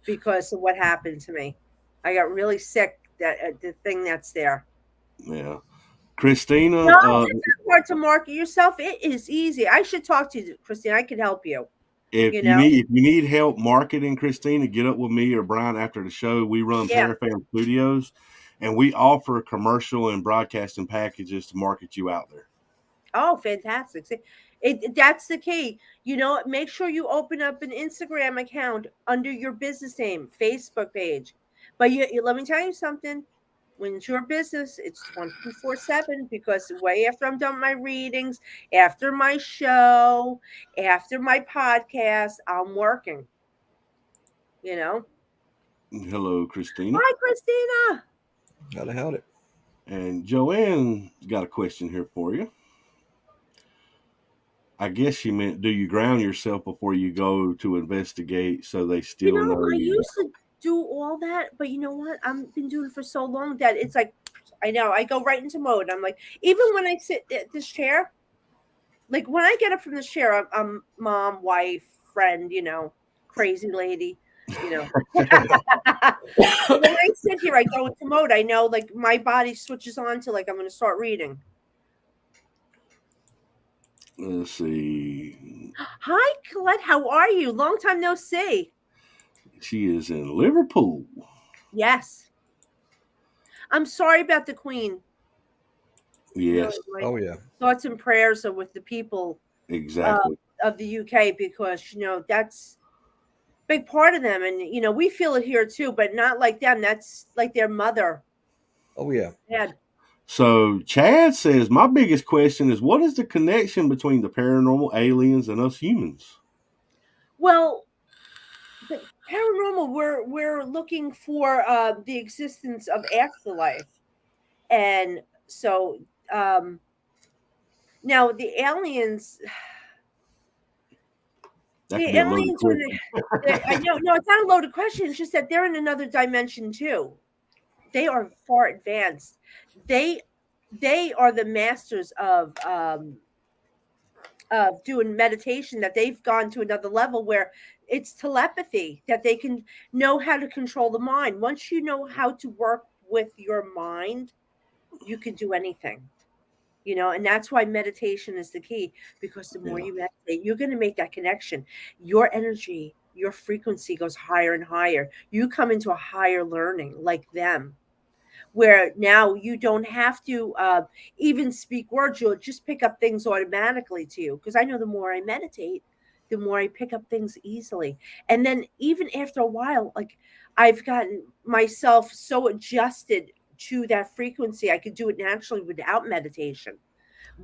because of what happened to me. I got really sick that the thing that's there. Yeah. Christina, No, it's not hard to market yourself. It is easy. I should talk to you, Christine. I could help you. if You you know? need if you need help marketing, Christina, get up with me or Brian after the show. We run Yeah. Parafam Studios, and we offer commercial and broadcasting packages to market you out there. Oh, fantastic. See, that's the key. You know, make sure you open up an Instagram account under your business name, Facebook page. But let me tell you something. When it's your business, it's 24/7 because way after I'm done with my readings, after my show, after my podcast, I'm working, you know? Hello, Christina. Hi, Christina. Gotta have it. And Joanne's got a question here for you. I guess she meant, do you ground yourself before you go to investigate so they You still know, know I you? used to do all that, but you know what? I've been doing it for so long that it's like, I know, I go right into mode. I'm like, even when I sit at this chair, like when I get up from this chair, I'm mom, wife, friend, crazy lady, you know. But when I sit here, I go into mode. I know, like, my body switches on to, like, I'm going to start reading. Let's see. Hi, Colette. How are you? Long time no see. She is in Liverpool. Yes. I'm sorry about the Queen. Yes, My Oh yeah. thoughts and prayers are with the people uh, exactly. of the UK because that's a big part of them, and we feel it here too, but not like them. That's like their mother Oh yeah. had. So Chad says, my biggest question is, what is the connection between the paranormal aliens and us humans? Well, the paranormal, we're looking for the existence of afterlife, and so um, Now the aliens, That the could be a loaded aliens are. question. I know, no, it's not a loaded question. It's just that they're in another dimension too. They are far advanced. They they are the masters of doing meditation. That they've gone to another level where it's telepathy, that they can know how to control the mind. Once you know how to work with your mind, you can do anything. And that's why meditation is the key, because the more Yeah. you meditate, you're going to make that connection. Your energy, your frequency goes higher and higher. You come into a higher learning like them, where now you don't have to even speak words. You'll just pick up things automatically to you, because I know the more I meditate, the more I pick up things easily. And then even after a while, like, I've gotten myself so adjusted to that frequency, I could do it naturally without meditation.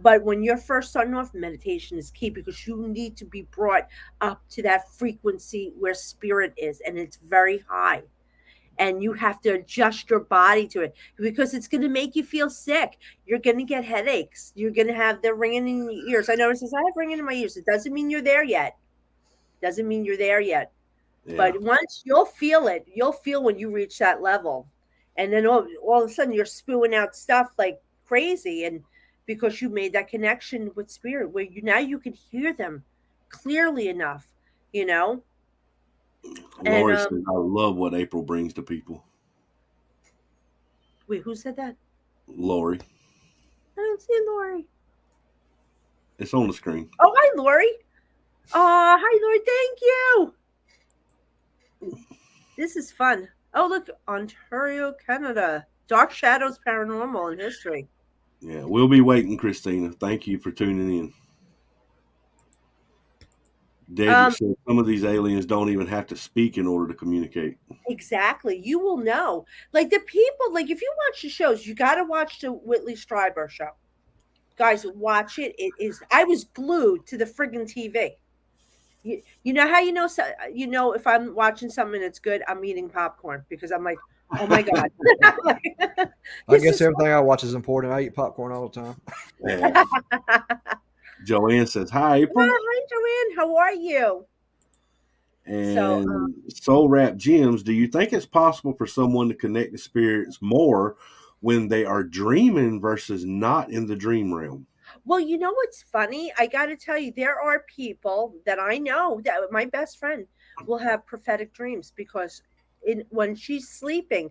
But when you're first starting off, meditation is key, because you need to be brought up to that frequency where spirit is, and it's very high. And you have to adjust your body to it, because it's going to make you feel sick. You're going to get headaches. You're going to have the ringing in your ears. I notice this. I have ringing in my ears. It doesn't mean you're there yet. Doesn't mean you're there yet. Yeah. But once you'll feel it, you'll feel when you reach that level. And then all of a sudden you're spewing out stuff like crazy. And because you made that connection with spirit, where you can hear them clearly enough, you know? And Lori says, I love what April brings to people. wait, who said that? Lori. I don't see Lori. It's on the screen. Oh, hi, Lori. Hi, Lori. Thank you. This is fun. Oh, look, Ontario, Canada. Dark Shadows Paranormal and History. Yeah, we'll be waiting, Christina. Thank you for tuning in. Dedrick Um, said some of these aliens don't even have to speak in order to communicate. exactly. You will know. Like the people, like if you watch the shows, you got to watch the Whitley Strieber show. Guys, watch it. It is. I was glued to the friggin' TV. You know how if I'm watching something that's good, I'm eating popcorn, because I'm like, oh my god, I this guess is. everything I watch is important. I eat popcorn all the time. Yeah. Joanne says, hi, April. Hi, Joanne. How are you? So, And Soul Rap Gems, do you think it's possible for someone to connect to spirits more when they are dreaming versus not in the dream realm? well, you know what's funny? I got to tell you, there are people that I know that my best friend will have prophetic dreams, because when she's sleeping,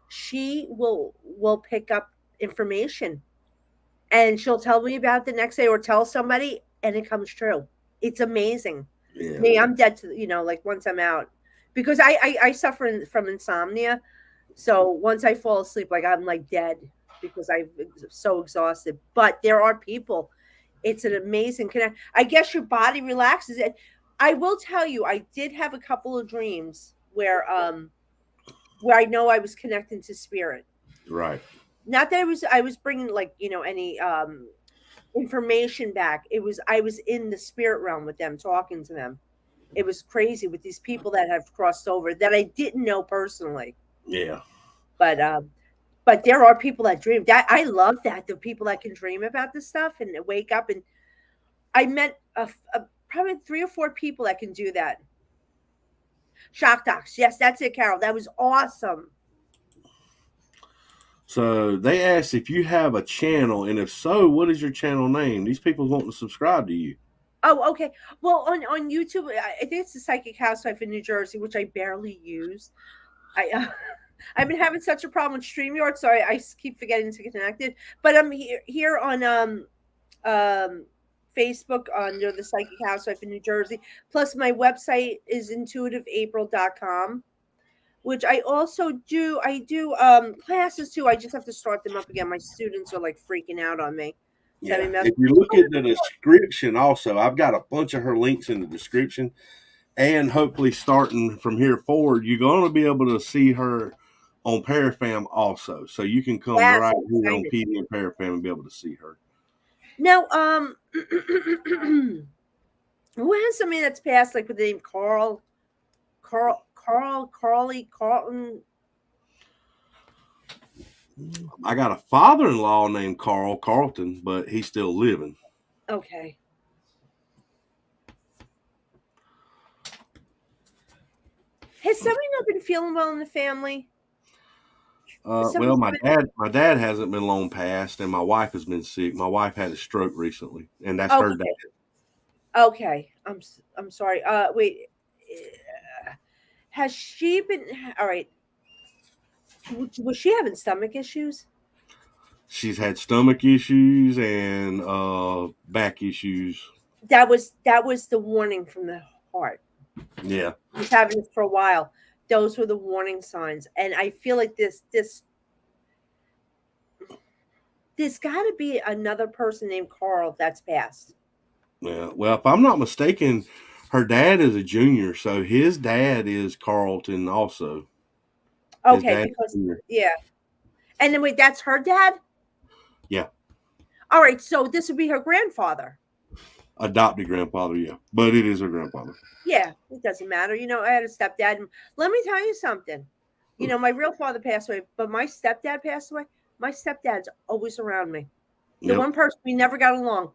she will pick up information, and she'll tell me about the next day, or tell somebody, and it comes true. It's amazing. Yeah. Me, I'm dead to, like once I'm out, because I suffer from insomnia. So once I fall asleep, like I'm like dead, because I'm so exhausted. But there are people. It's an amazing connect. I guess your body relaxes it. I will tell you, I did have a couple of dreams where I know I was connecting to spirit. Right. Not that I was bringing like any information back. It was I was in the spirit realm with them, talking to them. It was crazy with these people that have crossed over that I didn't know personally. Yeah. But there are people that dream. That I love that, the people that can dream about this stuff and wake up. And I met probably 3 or 4 people that can do that. Shock docs, yes, that's it, Carol. That was awesome. So they asked if you have a channel, and if so, what is your channel name? These people want to subscribe to you. Oh, okay. Well, on YouTube, I think it's the Psychic Housewife in New Jersey, which I barely use. I've been having such a problem with StreamYard, so I keep forgetting to get connected. But I'm here on Facebook under the Psychic Housewife in New Jersey. Plus, my website is intuitiveapril.com, which I also do. I do classes too. I just have to start them up again. My students are like freaking out on me. Yeah. If you look at the description, also, I've got a bunch of her links in the description. And hopefully, starting from here forward, you're going to be able to see her on Parafam also. So you can come Yes, right I'm here on excited. PD and Parafam and be able to see her. Now, who has somebody that's passed like with the name Carly, Carlton? I got a father-in-law named Carl Carlton, but he's still living. Okay. Has somebody not been feeling well in the family? Well, Somebody's been my dad hasn't been long past, and my wife has been sick. My wife had a stroke recently, and that's her dad. okay. Okay. I'm sorry. Wait. Has she been all right? Was she having stomach issues? She's had stomach issues and back issues. That was the warning from the heart. Yeah, She was having it for a while. Those were the warning signs, and I feel like there's got to be another person named Carl that's passed. yeah. Well, if I'm not mistaken, her dad is a junior, so his dad is Carlton also. His Okay, dad, because junior. yeah, and then wait, that's her dad. Yeah, All right, so this would be her grandfather. adopted grandfather. Yeah, but it is her grandfather. Yeah, it doesn't matter. I had a stepdad. And let me tell you something. My real father passed away, but my stepdad passed away. My stepdad's always around me. The Yep. one person we never got along.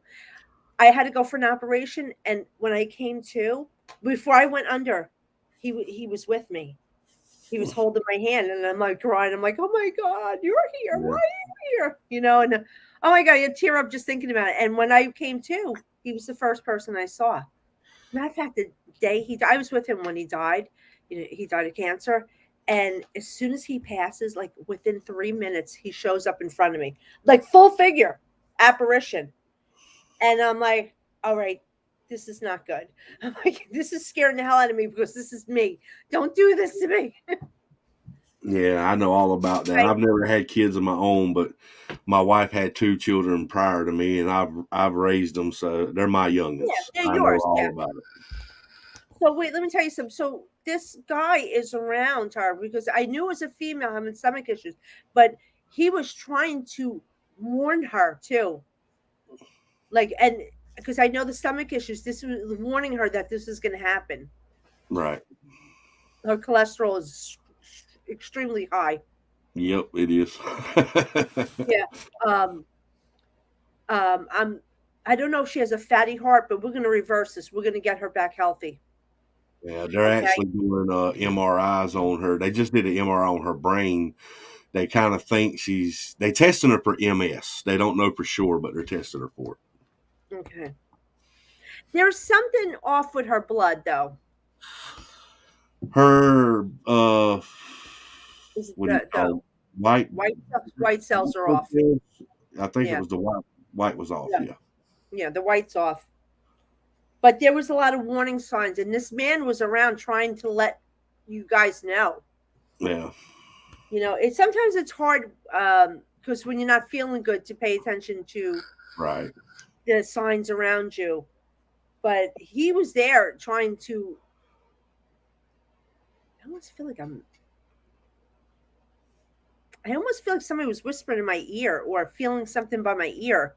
I had to go for an operation, and when I came to, before I went under, he was with me. He was holding my hand, and I'm like crying. I'm like, oh my God, you're here. Why Yeah. are you here? And oh my God, you tear up just thinking about it. And when I came to, he was the first person I saw. Matter of fact, the day he died, I was with him when he died. He died of cancer. And as soon as he passes, like within 3 minutes, he shows up in front of me, like full figure apparition. And I'm like, all right, this is not good. I'm like, this is scaring the hell out of me because this is me. Don't do this to me. Yeah, I know all about that. Right. I've never had kids of my own, but my wife had 2 children prior to me, and I've raised them, so they're my Yeah, youngins. they're I know yours. all Yeah. about it. So wait, let me tell you something. So this guy is around her because I knew it was a female having stomach issues, but he was trying to warn her too. Like, and because I know the stomach issues, this was warning her that this is going to happen. Right. Her cholesterol is extremely high. Yep, it is. Yeah. Um. I'm. I don't know if she has a fatty heart, but we're going to reverse this. We're going to get her back healthy. Yeah, they're Okay. actually doing MRIs on her. They just did an MRI on her brain. They kind of think they testing her for MS. They don't know for sure, but they're testing her for it. Okay. There's something off with her blood, though. Her Is it what do you the call it? white cells are off? I think it Yeah. was the white was off. Yeah. Yeah. Yeah, the white's off. But there was a lot of warning signs, and this man was around trying to let you guys know. Yeah. Sometimes it's hard because when you're not feeling good to pay attention to Right. the signs around you. But he was there trying to. I almost feel like somebody was whispering in my ear or feeling something by my ear.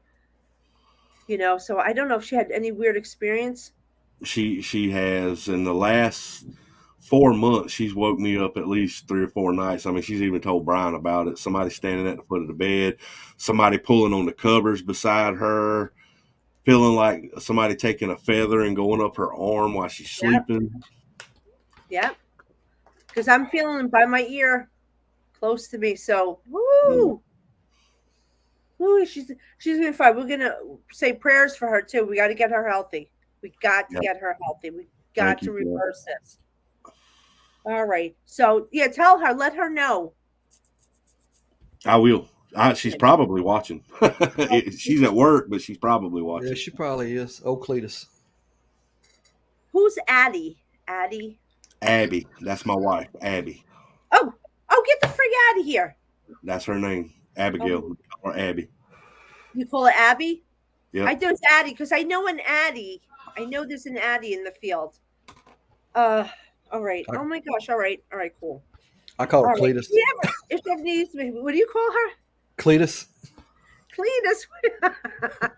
So I don't know if she had any weird experience. She has in the last 4 months. She's woke me up at least 3 or 4 nights. I mean, she's even told Brian about it. Somebody standing at the foot of the bed, somebody pulling on the covers beside her, feeling like somebody taking a feather and going up her arm while she's sleeping. Yeah. Because I'm feeling by my ear close to me. So, woo! Ooh, she's gonna be fine. We're gonna say prayers for her too. We got to get her healthy. We got to get her healthy. We got to reverse this. All right. So yeah, tell her, let her know. I will. She's probably watching. She's at work, but she's probably watching. Yeah, she probably is. Oh, Cletus. Who's Addie? Addie. Abby. That's my wife, Abby. Oh, get the freak out of here. That's her name, Abigail or Abby. You call it Abby? Yeah. I know it's Addie because I know an Addie. I know there's an Addie in the field. All right. Oh my gosh. All right. All right. Cool. I call her Cletus. Yeah. If that needs me, what do you call her? Cletus. Cletus.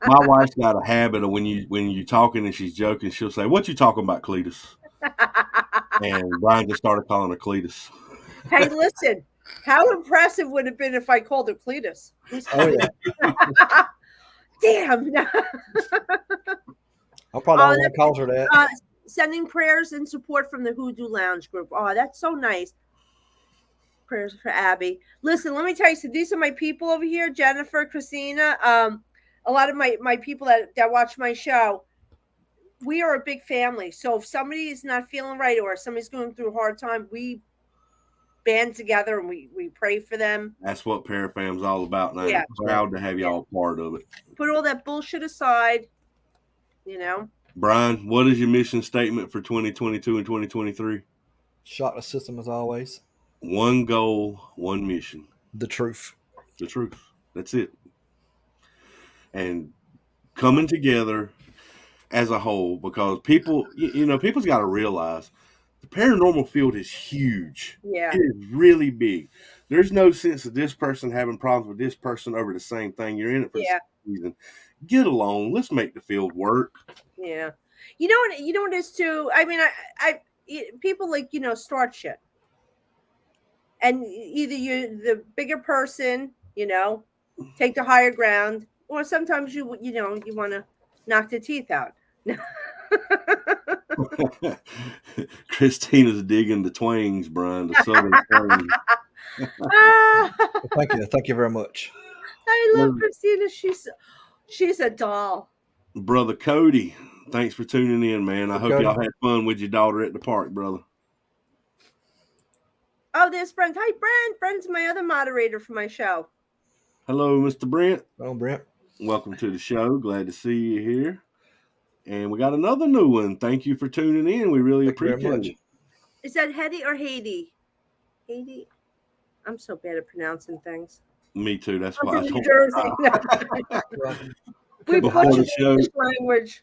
My wife's got a habit of when you talking and she's joking, she'll say, "What you talking about, Cletus?" And Brian just started calling her Cletus. Hey, listen. How impressive would it have been if I called her Cletus? Oh yeah. Damn. I'm probably the Oh, only one that calls her that. sending prayers and support from the Hoodoo Lounge group. Oh, that's so nice. Prayers for Abby. Listen, let me tell you. So these are my people over here: Jennifer, Christina. A lot of my people that watch my show. We are a big family. So if somebody is not feeling right or somebody's going through a hard time, we band together and we pray for them. That's what Parafam's all about now. Yeah. Proud to have y'all part of it. Put all that bullshit aside, you know. Brian, what is your mission statement for 2022 and 2023? Shock the system as always. One goal, one mission. The truth. The truth. That's it. And coming together as a whole, because people, people's got to realize the paranormal field is huge. Yeah. It is really big. There's no sense of this person having problems with this person over the same thing. You're in it for the same reason. Get along. Let's make the field work. Yeah. You know what it is too? I mean, people like, start shit. And either you, the bigger person, take the higher ground, or sometimes you want to knock the teeth out. Christina's digging the twangs, Brian, the southern twangs. Thank you very much. I love Christina. She's a doll. Brother Cody, thanks for tuning in, man. I hope Cody. y'all had fun with your daughter at the park, brother. Oh, there's Brent. Hi, Brent. Brent's my other moderator for my show. Hello, Mr. Brent. Hello, Brent. Welcome to the show. Glad to see you here. And we got another new one. Thank you for tuning in. We really appreciate it. Is that Hetty or Haiti? Haiti? I'm so bad at pronouncing things. Me too. That's why I New Jersey. We butchered the English language.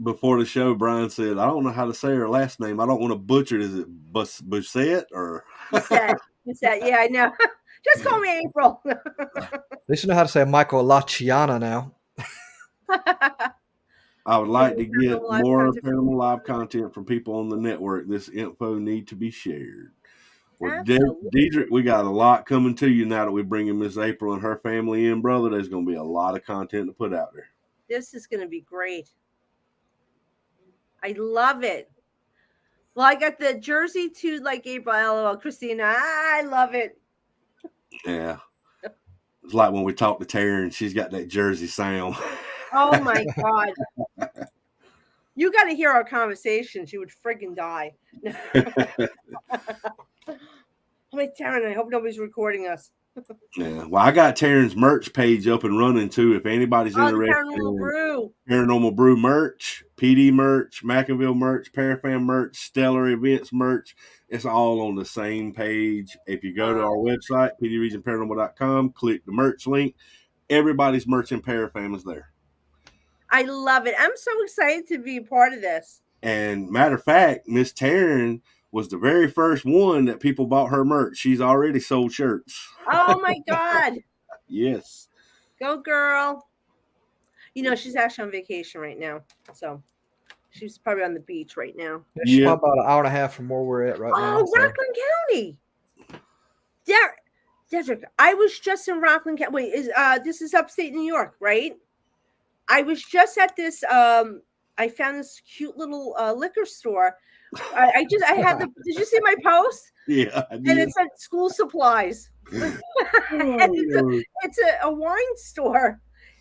Before the show, Brian said, I don't know how to say her last name. I don't want to butcher it. Is it Busset or? Busset. Yeah, I know. Just call me April. At least you know how to say Michael Laciana now. I would like to get more Paranormal Live content from people on the network. This info need to be shared. Well, Deidre, we got a lot coming to you now that we're bringing Miss April and her family in, brother. There's going to be a lot of content to put out there. This is going to be great. I love it. Well, I got the jersey too, like April. LOL, Christina. I love it. Yeah. It's like when we talk to Tara and she's got that Jersey sound. Oh, my God. You got to hear our conversation. She would friggin' die. I'm like, Taryn, I hope nobody's recording us. Yeah. Well, I got Taryn's merch page up and running, too. If anybody's interested in Paranormal Brew merch, PD merch, McInville merch, Parafam merch, Stellar Events merch, it's all on the same page. If you go to our website, pdregionparanormal.com, click the merch link. Everybody's merch in Parafam is there. I love it. I'm so excited to be a part of this. And matter of fact, Miss Taryn was the very first one that people bought her merch. She's already sold shirts. Oh, my God. Yes. Go, girl. She's actually on vacation right now. So she's probably on the beach right now. She's about an hour and a half from where we're at right now. Oh, Rockland County. Dedrick, I was just in Rockland County. Wait, this is upstate New York, right? I was just at this. I found this cute little liquor store. I had the. Did you see my post? Yeah, I did. And it said school supplies. And it's a wine store,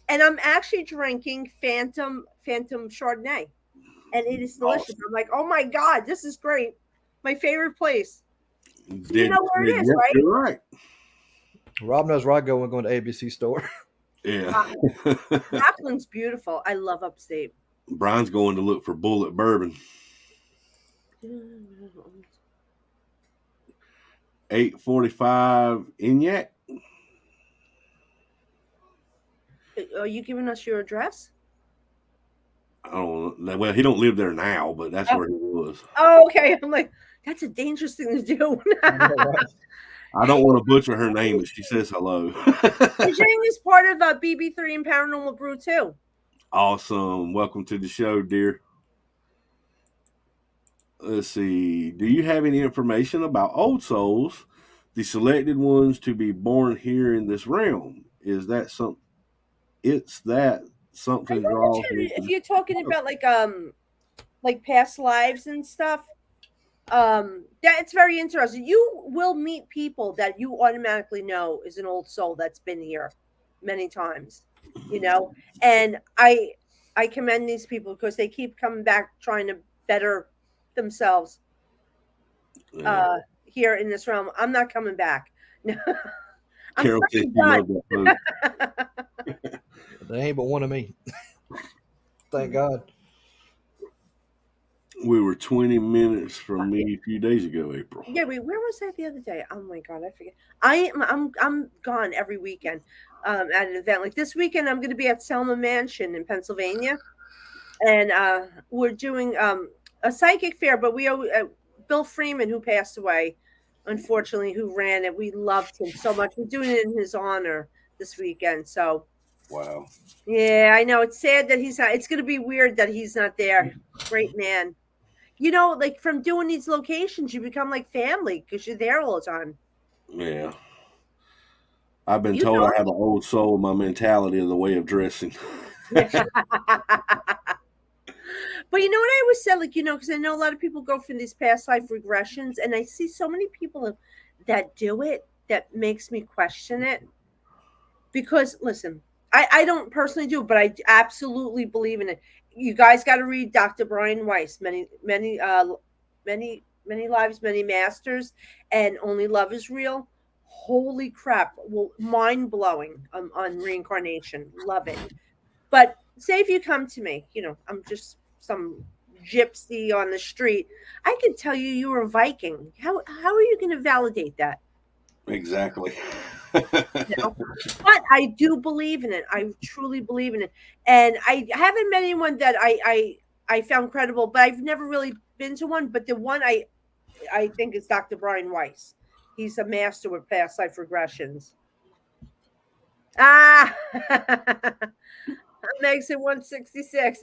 and I'm actually drinking Phantom Chardonnay, and it is delicious. I'm like, oh my God, this is great. My favorite place. You know where it is, right? You're right. Rob knows where I go when going to ABC store. Yeah. Rockland's beautiful. I love upstate. Brian's going to look for Bullet Bourbon. 845 Ignac. Are you giving us your address? I don't know. Well, he don't live there now, but that's where he was. Oh, okay. I'm like, that's a dangerous thing to do. I don't want to butcher her name, but she says hello. Jane is part of BB3 and Paranormal Brew too. Awesome. Welcome to the show, dear. Let's see. Do you have any information about old souls, the selected ones to be born here in this realm? Is that something? it's that I something know draws that me if to. you're talking about like past lives and stuff, that it's very interesting. You will meet people that you automatically know is an old soul that's been here many times, you know. And I commend these people because they keep coming back trying to better themselves Yeah. here in this realm. I'm not coming back. I'm Carol said fucking she done. loved that food. They ain't but one of me. Thank God. We were 20 minutes from me a few days ago, April. Yeah, wait, where was I the other day? Oh my god, I forget. I'm gone every weekend at an event. Like this weekend I'm going to be at Selma Mansion in Pennsylvania, and we're doing a psychic fair, but Bill Freeman, who passed away unfortunately, who ran it, we loved him so much. We're doing it in his honor this weekend. So Wow. yeah, I know it's sad that he's not. It's going to be weird that he's not there. Great man. You know, like from doing these locations, you become like family because you're there all the time. Yeah. I've been You told I know have an old soul. My mentality of the way of dressing. it. But you know what I always said, like, because I know a lot of people go for these past life regressions, and I see so many people that do it that makes me question it. Because listen, I don't personally do, but I absolutely believe in it. You guys got to read Dr. Brian Weiss, many lives, many masters, and Only Love is Real. Holy crap! Well, mind blowing on reincarnation. Love it. But say if you come to me, I'm just some gypsy on the street. I could tell you were a Viking. How are you going to validate that? Exactly. But I do believe in it. I truly believe in it, and I haven't met anyone that I found credible. But I've never really been to one. But the one I think is Dr. Brian Weiss. He's a master with past life regressions. Ah, makes it 166.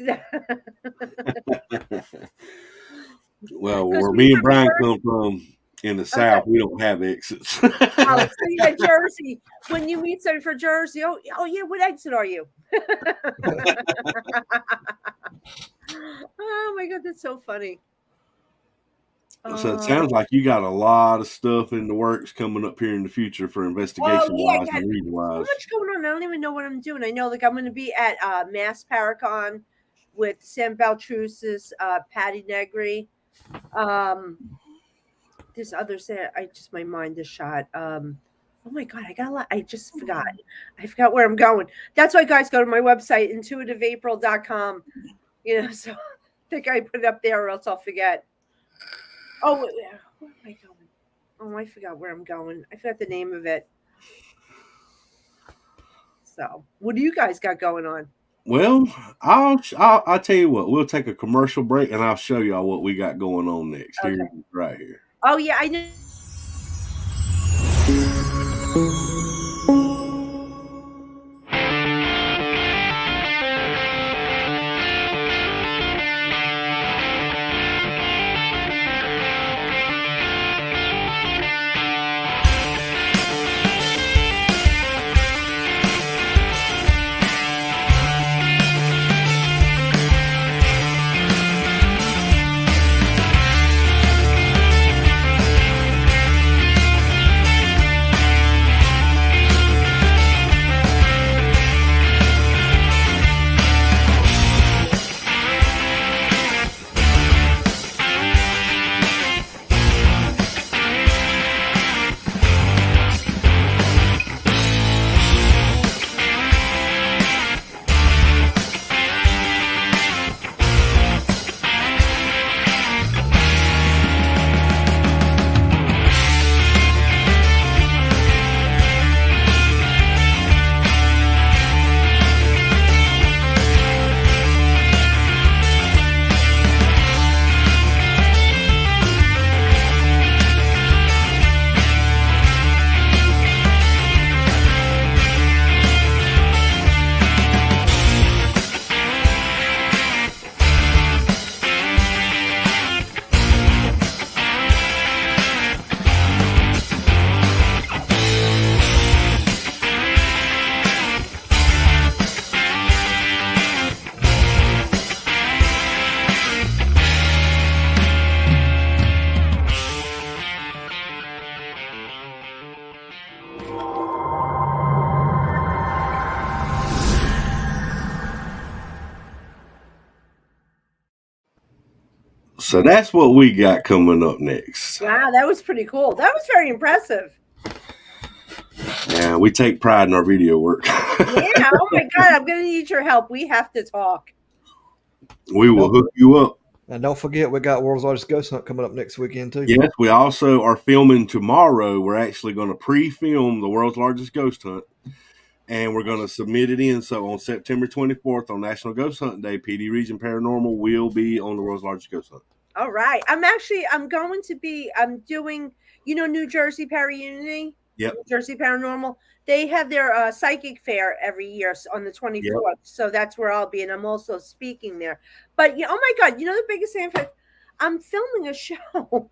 Well, Because where when you me and come to Brian Jersey, come from in the okay. South, we don't have exits. Oh, so yeah, Jersey. When you meet someone for Jersey, oh yeah, what exit are you? Oh my god, that's so funny. So it sounds like you got a lot of stuff in the works coming up here in the future for Well, investigation yeah, I wise got and reading so wise. much going on. I don't even know what I'm doing. I know, like, I'm going to be at Mass Paracon with Sam Baltrusis, Patty Negri. This other set, my mind is shot. Oh my god, I got a lot. I just forgot. I forgot where I'm going. That's why, guys, go to my website, intuitiveapril.com. So I think I put it up there, or else I'll forget. Oh, where am I going? Oh, I forgot where I'm going. I forgot the name of it. So, what do you guys got going on? Well, I'll tell you what. We'll take a commercial break, and I'll show y'all what we got going on next. Here, Okay. right here. Oh yeah, I know. So that's what we got coming up next. Wow, that was pretty cool. That was very impressive. Yeah, we take pride in our video work. Yeah. Oh my God, I'm gonna need your help. We have to talk. We will hook you up. And don't forget, we got World's Largest Ghost Hunt coming up next weekend too. Yes, we also are filming tomorrow. We're actually going to pre-film the world's largest ghost hunt, and we're going to submit it in. So on September 24th, on National Ghost Hunt Day, PD Region Paranormal will be on the world's largest ghost hunt. All right. I'm doing, New Jersey Paraunity, Yep. New Jersey Paranormal. They have their psychic fair every year on the 24th. Yep. So that's where I'll be. And I'm also speaking there. But, oh my God, the biggest thing, I'm filming a show.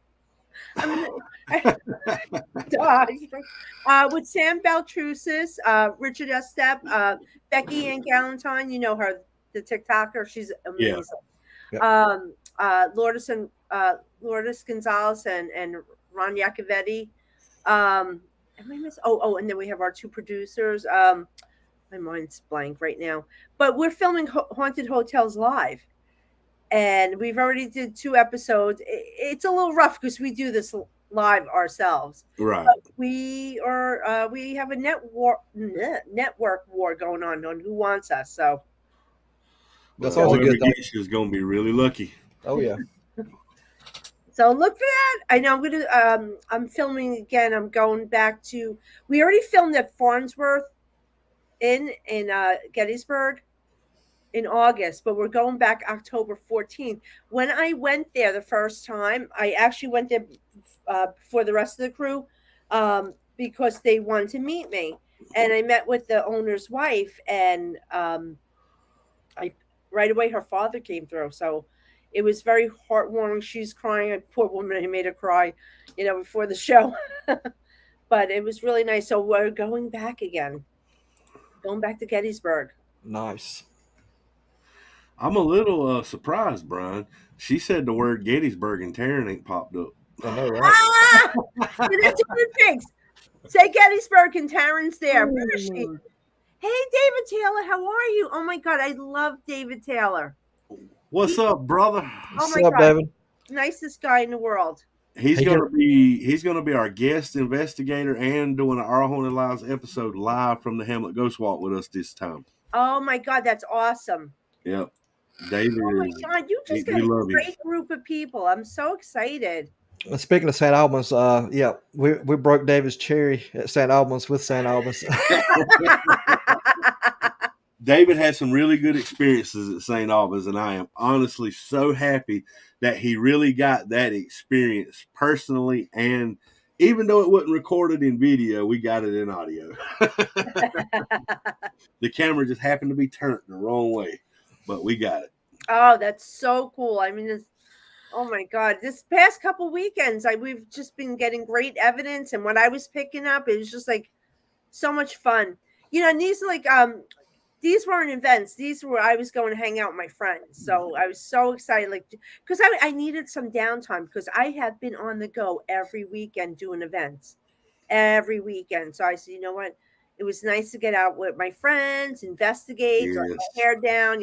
With Sam Baltrusis, Richard Estep, Becky Ann Galentine, you know her, the TikToker. She's amazing. Yeah. Yep. Lourdes Gonzalez and Ron Iacovetti. And then we have our two producers. My mind's blank right now. But we're filming Haunted Hotels live. And we've already did 2 episodes. It's a little rough because we do this live ourselves. Right. But we have a network war going on who wants us. So that's always a good thing. Is going to be really lucky. Oh yeah. So look for that. I know I'm filming again. I'm going back to. We already filmed at Farnsworth in Gettysburg in August, but we're going back October 14th. When I went there the first time, I actually went there for the rest of the crew because they wanted to meet me, and I met with the owner's wife, and right away her father came through. So it was very heartwarming. She's crying. Poor woman, I made her cry, before the show. But it was really nice. So we're going back again. Going back to Gettysburg. Nice. I'm a little surprised, Brian. She said the word Gettysburg and Taryn ain't popped up. I know, right? That's two pigs. Say Gettysburg and Taryn's there. Where is she? Hey, David Taylor, how are you? Oh my God, I love David Taylor. What's up, brother? What's up, David? Nicest guy in the world. He's gonna be our guest investigator and doing an Our Haunted Lives episode live from the Hamlet Ghost Walk with us this time. Oh my God, that's awesome. Yep. David. Oh my God, you just got a great group of people. I'm so excited. Speaking of St. Albans, we broke David's cherry at St. Albans with St. Albans. David had some really good experiences at St. Albans, and I am honestly so happy that he really got that experience personally. And even though it wasn't recorded in video, we got it in audio. The camera just happened to be turned the wrong way, but we got it. Oh, that's so cool. I mean, oh my God, this past couple weekends, we've just been getting great evidence, and what I was picking up, it was just like so much fun. And these these weren't events. These were I was going to hang out with my friends. So I was so excited, because I needed some downtime because I have been on the go every weekend doing events, every weekend. So I said, you know what? It was nice to get out with my friends, investigate, let my hair down,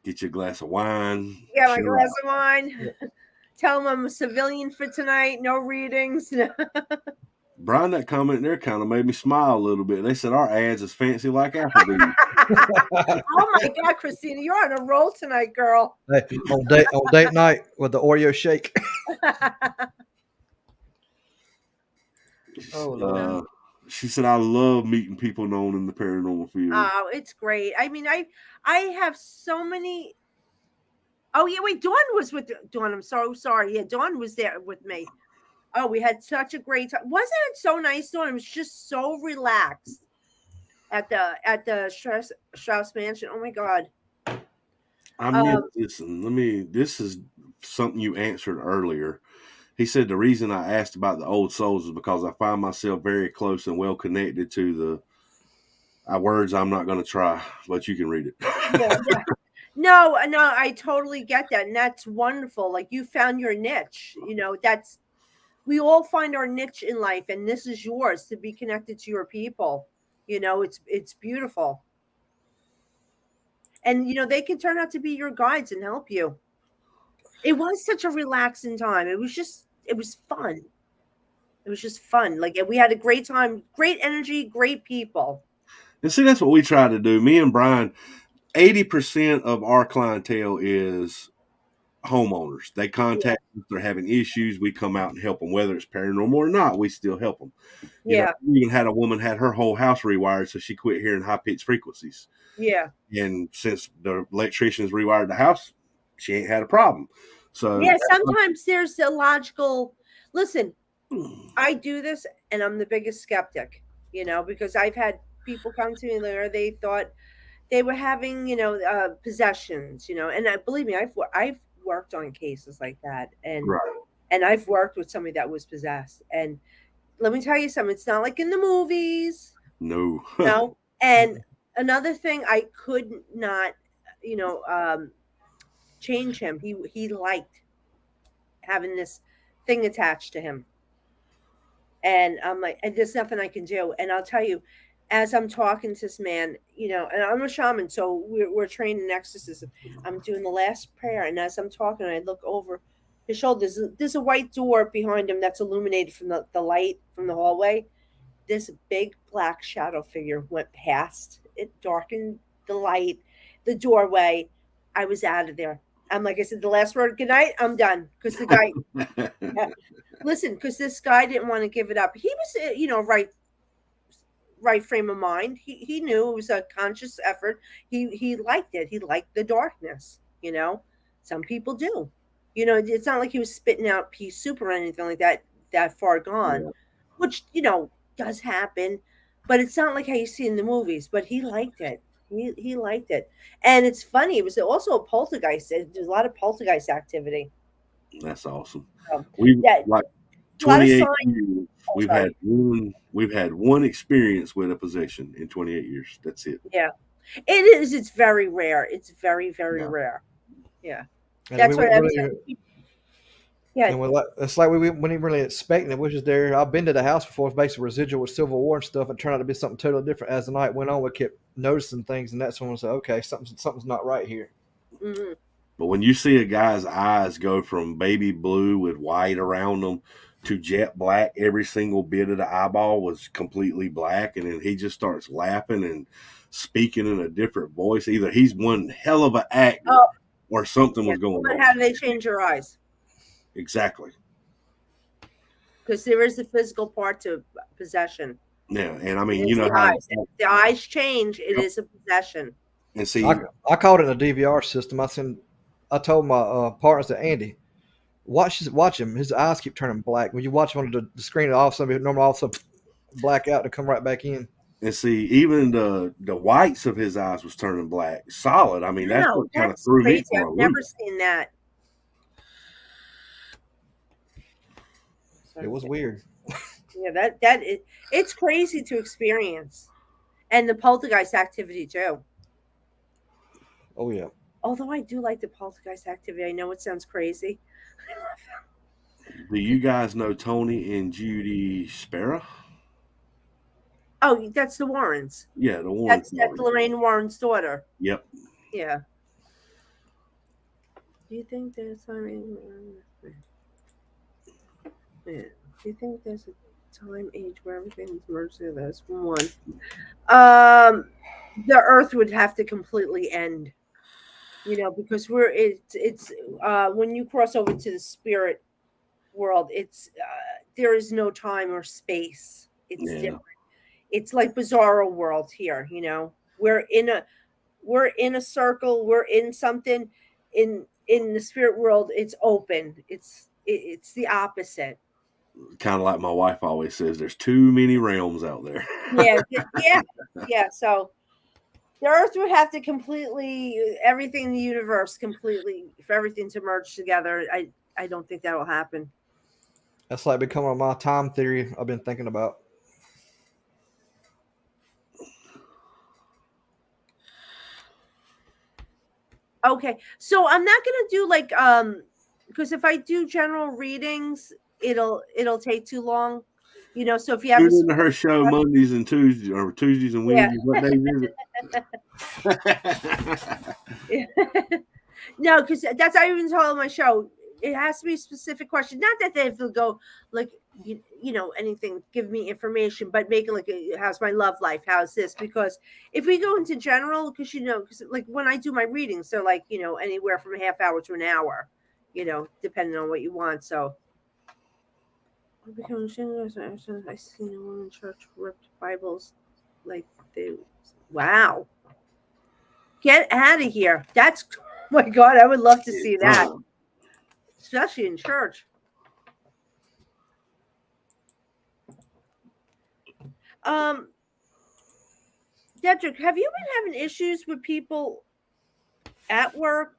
Get your glass of wine. Yeah, my glass of wine. Tell them I'm a civilian for tonight. No readings. Brian, that comment there kind of made me smile a little bit. They said our ads is fancy like Applebee's. Oh my God, Christina, you're on a roll tonight, girl. Hey, on date night with the Oreo shake. She said, I love meeting people known in the paranormal field. Oh, it's great. I mean, I have so many. Oh, yeah, wait, Dawn was with Dawn. I'm so sorry. Yeah, Dawn was there with me. Oh, we had such a great time. Wasn't it so nice, Dawn? It was just so relaxed at the Strauss Mansion. Oh my God. This is something you answered earlier. He said the reason I asked about the old souls is because I find myself very close and well connected to the words I'm not going to try, but you can read it. Yeah. No, I totally get that. And that's wonderful. Like, you found your niche, we all find our niche in life, and this is yours to be connected to your people. It's beautiful. And, they can turn out to be your guides and help you. It was such a relaxing time. It was fun. It was just fun. Like we had a great time, great energy, great people. And see, that's what we try to do. Me and Brian, 80% of our clientele is homeowners. They Yeah, contact us, they're having issues. We come out and help them, whether it's paranormal or not. We still help them. yeah, We even had a woman had her whole house rewired so she quit hearing high pitched frequencies. yeah, And since the electricians rewired the house, she ain't had a problem. So yeah. Sometimes there's a logical. Listen, I do this, and I'm the biggest skeptic. Because I've had people come to me where they thought they were having, possessions. And believe me, I've worked on cases like that, and right, I've worked with somebody that was possessed. And let me tell you something, it's not like in the movies, no, And another thing, I could not, you know, um, change him. He liked having this thing attached to him, and I'm like, and there's nothing I can do. And I'll tell you, as I'm talking to this man, and I'm a shaman, so we're trained in exorcism. I'm doing the last prayer, and as I'm talking, I look over his shoulder. There's a white door behind him that's illuminated from the light from the hallway. This big black shadow figure went past. It darkened the light, the doorway. I was out of there. I'm like I said, the last word, good night. I'm done because the guy. Listen, because this guy didn't want to give it up. He was, right frame of mind. He knew it was a conscious effort. He liked it. He liked the darkness. Some people do. It's not like he was spitting out pea soup or anything like that. That far gone, yeah, which does happen, but it's not like how you see in the movies. But he liked it. He liked it, and it's funny. It was also a poltergeist. There's a lot of poltergeist activity. that's awesome. Um, We yeah, like a lot of 28 signs. years. Oh, We've sorry. had one. We've had one experience with a possession in 28 years. That's it. Yeah, it is. It's very rare. It's very, very Yeah, rare. Yeah, And we that's what weren't I'm really, saying. Yeah, and it's like we weren't even really expecting it. We was just there. I've been to the house before. It's basically residual with Civil War and stuff. It turned out to be something totally different. As the night went on, we kept noticing things, and that's when we said, "Okay, something's not right here." hmm but when you see a guy's eyes go from baby blue with white around them to jet black, every single bit of the eyeball was completely black, and then he just starts laughing and speaking in a different voice. Either he's one hell of an actor, Oh, or something yeah. was going But on. how do they change your eyes? Exactly. Because there is a physical part to possession. Yeah, and I It mean, you is know the how. eyes. If the eyes change, it is a possession. And I, see, I called it in a DVR system. I told my partners that Andy, watch him. His eyes keep turning black. When you watch him on the screen, all of a sudden, normally all of a sudden black out to come right back in. and see, even the whites of his eyes was turning black, solid. I mean, that's Wow, what kind of that's threw me crazy. for a I've loop. never seen that. It was weird. Yeah, it's crazy to experience, and the poltergeist activity too. Oh yeah. Although I do like the poltergeist activity, I know it sounds crazy. Do you guys know Tony and Judy Sparrow? Oh, that's the Warrens. Yeah, the Warren That's family. Lorraine Warren's daughter. Yep. Yeah. Do you think there's something? Yeah. Do you think there's a time age where everything's merged together as one? The Earth would have to completely end. Because it's when you cross over to the spirit world, it's there is no time or space. It's Yeah. different. It's like bizarro world here. We're in a circle. We're in something. In the spirit world, it's open. It's the opposite. Kind of like my wife always says, there's too many realms out there. Yeah, yeah, yeah. So the Earth would have to completely everything in the universe completely for everything to merge together. I don't think that will happen. That's like becoming my time theory I've been thinking about. Okay, so I'm not gonna do like because if I do general readings, it'll take too long. So if you have a Tune into her show Mondays and Tuesdays, or Tuesdays and yeah, Wednesdays. What days is it? yeah. No, because that's I even told on my show. It has to be a specific question. Not that they have to go like anything. Give me information, but make it like how's my love life? How's this? Because if we go into general, because because like when I do my readings, they're like anywhere from a half hour to an hour, depending on what you want. So. I seen a woman in church ripped Bibles like they. Wow. Get out of here. That's, oh my God, I would love to see that, especially in church. Dedrick, have you been having issues with people at work?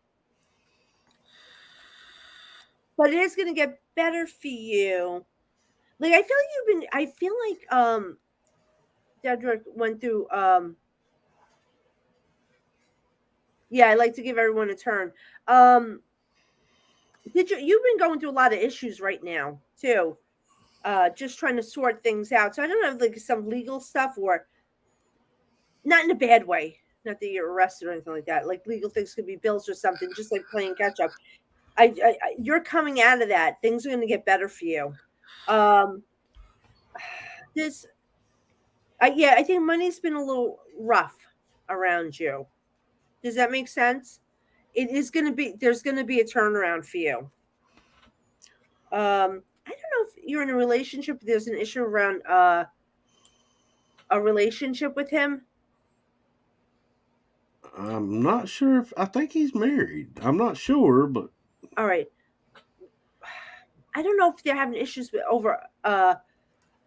But it is going to get better for you. Like, I feel like, Dedrick went through, yeah, I like to give everyone a turn. You've been going through a lot of issues right now, too. Just trying to sort things out. So I don't know, like some legal stuff or not in a bad way. Not that you're arrested or anything like that. Like legal things could be bills or something, just like playing catch up. You're coming out of that. Things are going to get better for you. This, yeah, I think money's been a little rough around you. Does that make sense? It is going to be. There's going to be a turnaround for you. I don't know if you're in a relationship. There's an issue around a relationship with him. I'm not sure I think he's married. I'm not sure, but All right. I don't know if they're having issues with over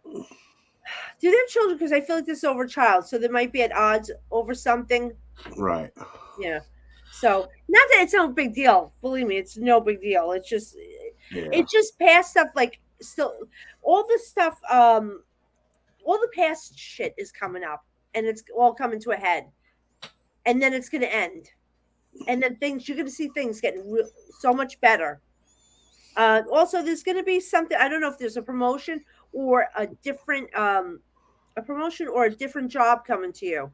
do they have children? Because I feel like this is over a child, so they might be at odds over something. right. Yeah. So not that it's no big deal. Believe me, it's no big deal. It's just past stuff like still all the stuff all the past shit is coming up and it's all coming to a head. And then it's gonna end. And then you're gonna see things getting so much better. Also, there's going to be something. I don't know if there's a promotion or a different job coming to you.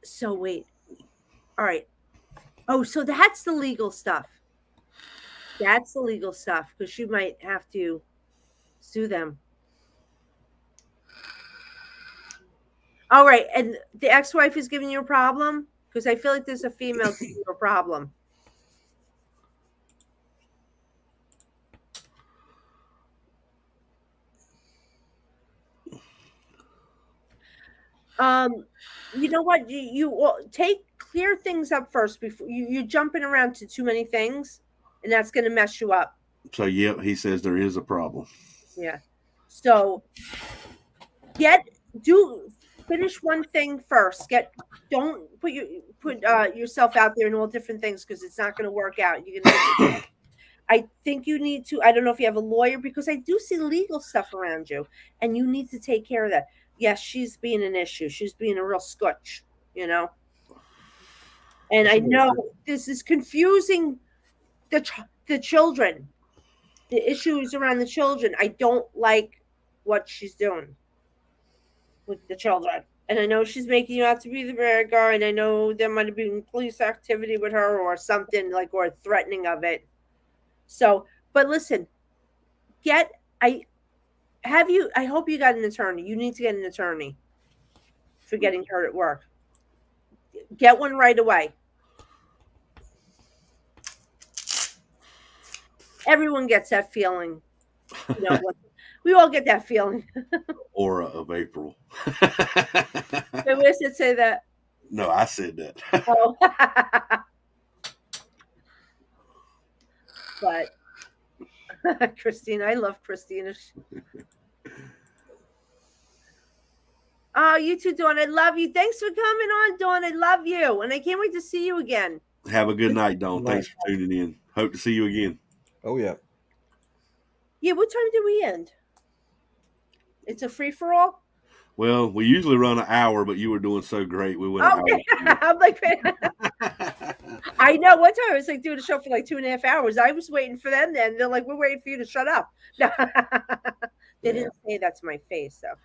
So wait, all right. Oh, so that's the legal stuff. That's the legal stuff because you might have to sue them. All right, and the ex-wife is giving you a problem because I feel like there's a female giving you a problem. You know what? You take clear things up first before you're jumping around to too many things, and that's going to mess you up. So, yep, he says there is a problem. Yeah. So, finish one thing first. Don't put yourself out there in all different things because it's not going to work out. You're going to. I think you need to. I don't know if you have a lawyer because I do see legal stuff around you, and you need to take care of that. Yes, she's being an issue. She's being a real scotch, And I know this is confusing the children, the issues around the children. I don't like what she's doing with the children. And I know she's making you out to be the bad guy, and I know there might have been police activity with her or something or threatening of it. So, but listen, I hope you got an attorney. You need to get an attorney for getting hurt at work. Get one right away. Everyone gets that feeling. We all get that feeling. Aura of April. Where does it say that? No, I said that. Oh. But Christina, I love Christina. Oh, you too, Dawn. I love you. Thanks for coming on, Dawn. I love you. And I can't wait to see you again. Have a good night, Dawn. Thanks for tuning in. Hope to see you again. Oh, yeah. Yeah, what time did we end? It's a free-for-all? Well, we usually run an hour, but you were doing so great. We went an hour. I'm like, I know. One time I was like doing a show for like 2.5 hours. I was waiting for them then. They're like, we're waiting for you to shut up. They Yeah. didn't say that's my face, though.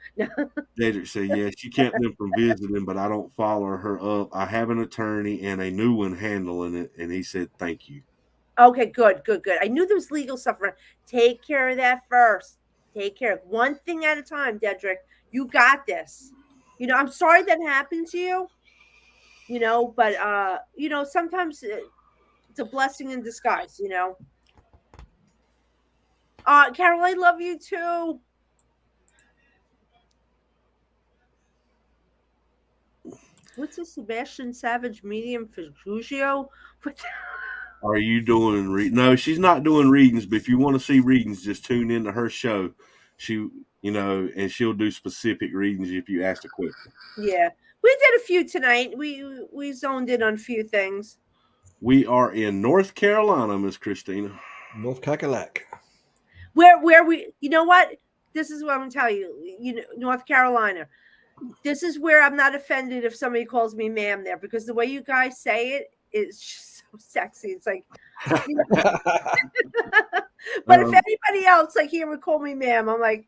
Dedrick said, yeah, she kept them from visiting, but I don't follow her up. I have an attorney and a new one handling it. And he said, thank you. Okay, good, good, good. I knew there was legal stuff around. Take care of that first. Take care of one thing at a time, Dedrick. You got this. I'm sorry that happened to you. But sometimes it's a blessing in disguise. Carol, I love you too. What's a Sebastian Savage medium for Giugio? What Are you doing No, she's not doing readings, but if you want to see readings, just tune into her show. She, and she'll do specific readings if you ask a question. Yeah. We did a few tonight. We zoned in on a few things. We are in North Carolina, Miss Christina. North Cackalack. Where you know what? This is what I'm gonna tell you. North Carolina. This is where I'm not offended if somebody calls me ma'am there, because the way you guys say it is just so sexy. It's like, but if anybody else like here would call me ma'am, I'm like,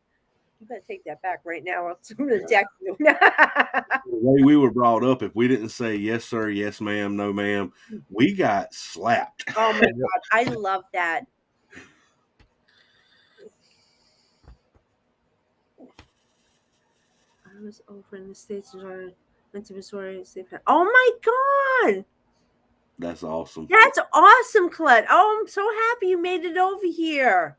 you better take that back right now. I'm gonna deck you. The way we were brought up, if we didn't say yes, sir, yes, ma'am, no, ma'am, we got slapped. Oh my God, I love that. I was over in the States and went to Missouri. Oh my God. That's awesome. That's awesome, Colette. Oh, I'm so happy you made it over here.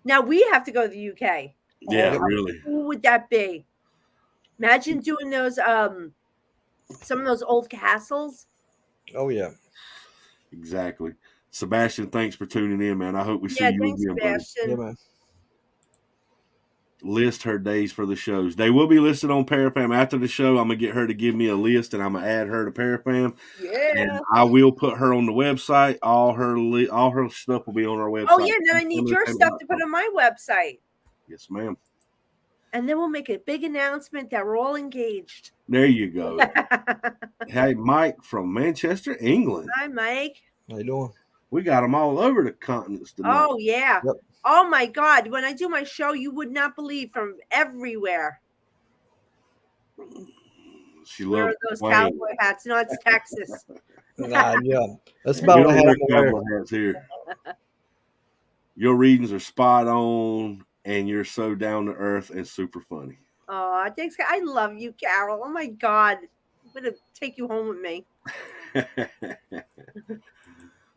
Now we have to go to the UK. Yeah, really. Who would that be? Imagine doing those some of those old castles. Oh yeah. Exactly. Sebastian, thanks for tuning in, man. I hope we see you thanks, again, buddy. Sebastian. Yeah, man. List her days for the shows. They will be listed on Parafam after the show. I'm gonna get her to give me a list, and I'm gonna add her to Parafam. Yeah, and I will put her on the website. All her stuff will be on our website. Oh yeah, then I need your stuff to put on my website. Yes, ma'am. And then we'll make a big announcement that we're all engaged. There you go. Hey, Mike from Manchester, England. Hi, Mike. How you doing? We got them all over the continents tonight. Oh yeah. Yep. Oh my God! When I do my show, you would not believe, from everywhere. She Where loves are those cowboy hats? No, it's Texas. Yeah, that's about we all I don't have wear to cowboy hats here. Your readings are spot on, and you're so down to earth and super funny. Oh, thanks. I love you, Carol. Oh my God, I'm gonna take you home with me.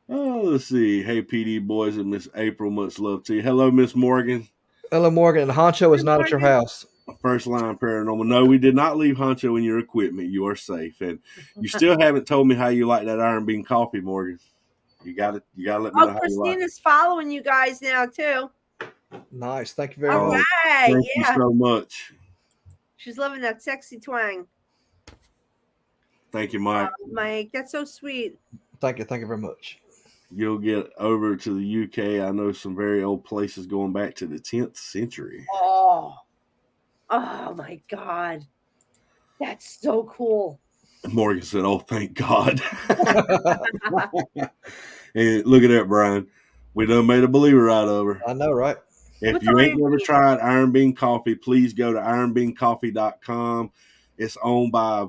Oh, let's see. Hey, PD boys and Miss April, much love to you. Hello, Miss Morgan. Hello, Morgan. Honcho is not at your house. First line paranormal. No, we did not leave Honcho in your equipment. You are safe, and you still haven't told me how you like that Iron Bean coffee, Morgan. You got to let me know how you like it. Christina's following you guys now too. Nice. Thank you very All much. right. Thank you so much. She's loving that sexy twang. Thank you, Mike. Mike, that's so sweet. Thank you. Thank you very much. You'll get over to the UK. I know some very old places going back to the 10th century. Oh my God. That's so cool. Morgan said, oh, thank God. And look at that, Brian. We done made a believer out of her. I know, right? If you ain't never tried Iron Bean Coffee, please go to ironbeancoffee.com. It's owned by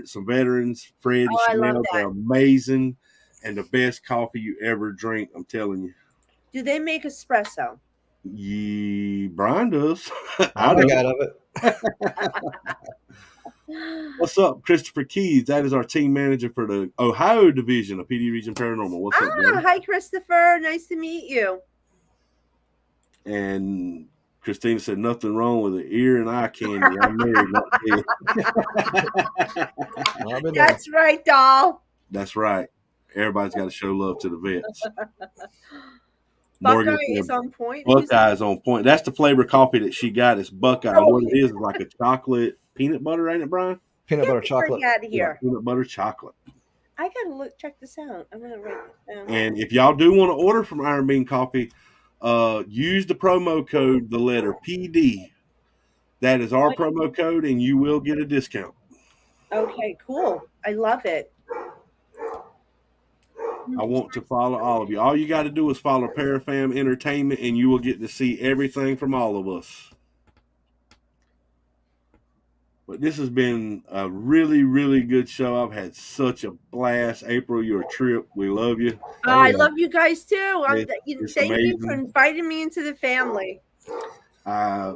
some veterans, Fred and Chanel. They're amazing and the best coffee you ever drink. I'm telling you. Do they make espresso? Brian does. I drink out of it. What's up, Christopher Keys? That is our team manager for the Ohio division of PD Region Paranormal. What's up, man? Hi, Christopher. Nice to meet you. And Christina said, nothing wrong with the ear and eye candy. I'm married, not dead. That's right, doll. That's right. Everybody's got to show love to the vets. Buckeye is on point. Buckeye is on point. That's the flavor coffee that she got. It's Buckeye. Oh, what it is like a chocolate peanut butter, ain't it, Brian? Peanut butter chocolate. Out of here. Yeah, peanut butter chocolate. I gotta check this out. I'm gonna write this down. And if y'all do want to order from Iron Bean Coffee, use the promo code, the letter PD. That is our promo code, and you will get a discount. Okay, cool. I love it. I want to follow all of you. All you got to do is follow Parafam Entertainment, and you will get to see everything from all of us. But this has been a really, really good show. I've had such a blast. April, your trip. We love you. I love you guys too. It's Thank you for amazing. inviting me into the family. I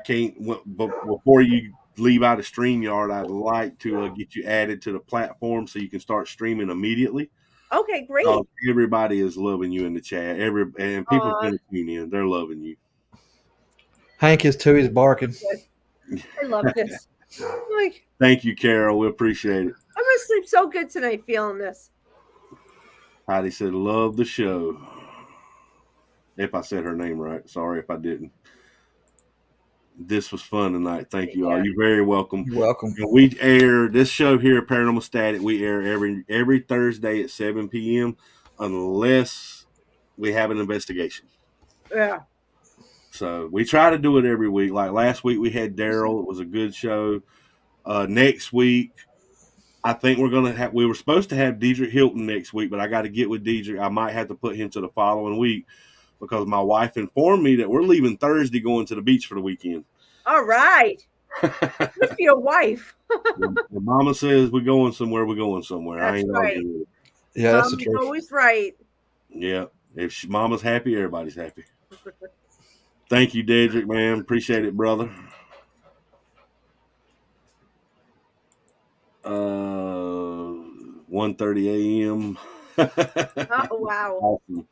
can't, before you leave out of StreamYard, I'd like to get you added to the platform so you can start streaming immediately. Okay, great. Everybody is loving you in the chat. And people are going to tune in. They're loving you. Hank is too. He's barking. I love this. Like, thank you, Carol. We appreciate it. I'm going to sleep so good tonight feeling this. Heidi said, love the show. If I said her name right. Sorry if I didn't. This was fun tonight. Thank you all. You're very welcome. You're welcome. And we air this show here at Paranormal Static. We air every Thursday at 7 p.m. unless we have an investigation. Yeah. So we try to do it every week. Like last week we had Daryl. It was a good show. Next week, I think we were supposed to have Diedrich Hilton next week, but I got to get with Diedrich. I might have to put him to the following week because my wife informed me that we're leaving Thursday going to the beach for the weekend. All right. Good for your wife. When Mama says we're going somewhere, we're going somewhere. That's I ain't right. arguing with it. Yeah, that's the truth. Always right. Yeah. If Mama's happy, everybody's happy. Thank you, Diedrich, man. Appreciate it, brother. 1:30 a.m. Oh, wow. Awesome.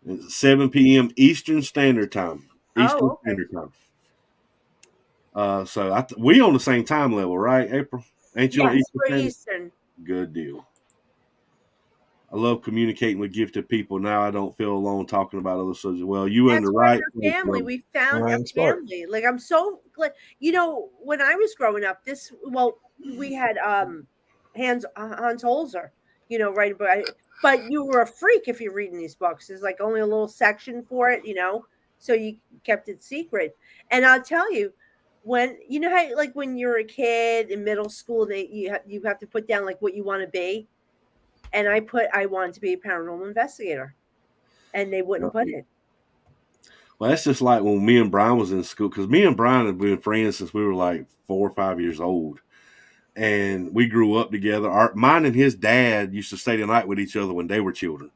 It's 7 p.m. Eastern Standard Time. Standard Time. So we on the same time level, right, April? Ain't you on Eastern? Good deal. I love communicating with gifted people. Now I don't feel alone talking about other subjects. Well, you in the right family. We found a family. Like I'm so glad. When I was growing up, we had Hans Holzer. Right, but you were a freak if you're reading these books. There's like only a little section for it, so you kept it secret. And I'll tell you, when how like when you're a kid in middle school, you have to put down like what you want to be. And I wanted to be a paranormal investigator, and they wouldn't put it. Well, that's just like when me and Brian was in school, because me and Brian have been friends since we were like 4 or 5 years old, and we grew up together. Mine and his dad used to stay the night with each other when they were children.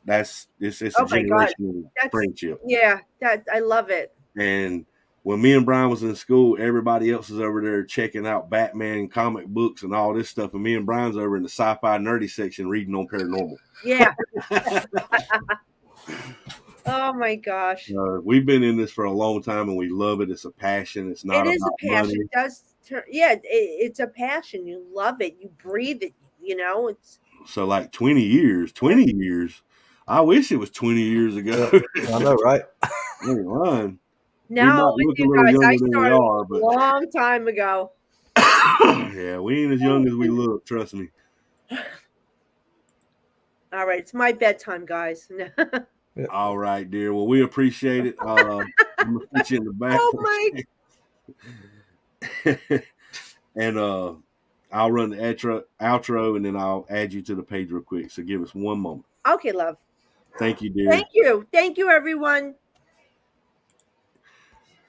It's a generational friendship. Yeah, I love it. And when me and Brian was in school, everybody else is over there checking out Batman comic books and all this stuff. And me and Brian's over in the sci-fi nerdy section reading on paranormal. Yeah. Oh my gosh. We've been in this for a long time and we love it. It's a passion. It's not about a passion. money. It does. It's a passion. You love it. You breathe it. It's so like 20 years. I wish it was 20 years ago. I know, right? No, with you guys, I started a long time ago. Yeah, we ain't as young as we look, trust me. All right, it's my bedtime, guys. All right, dear. Well, we appreciate it. I'm gonna put you in the back. Oh, Mike. And I'll run the outro, and then I'll add you to the page real quick. So give us one moment. Okay, love. Thank you, dear. Thank you, everyone.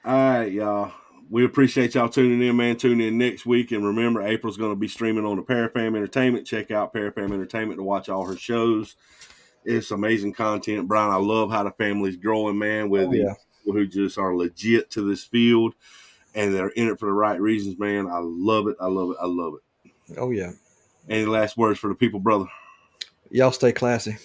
All right, y'all. We appreciate y'all tuning in, man. Tune in next week. And remember, April's going to be streaming on the Parafam Entertainment. Check out Parafam Entertainment to watch all her shows. It's amazing content. Brian, I love how the family's growing, man, with people who just are legit to this field. And they're in it for the right reasons, man. I love it. I love it. I love it. Oh, yeah. Any last words for the people, brother? Y'all stay classy.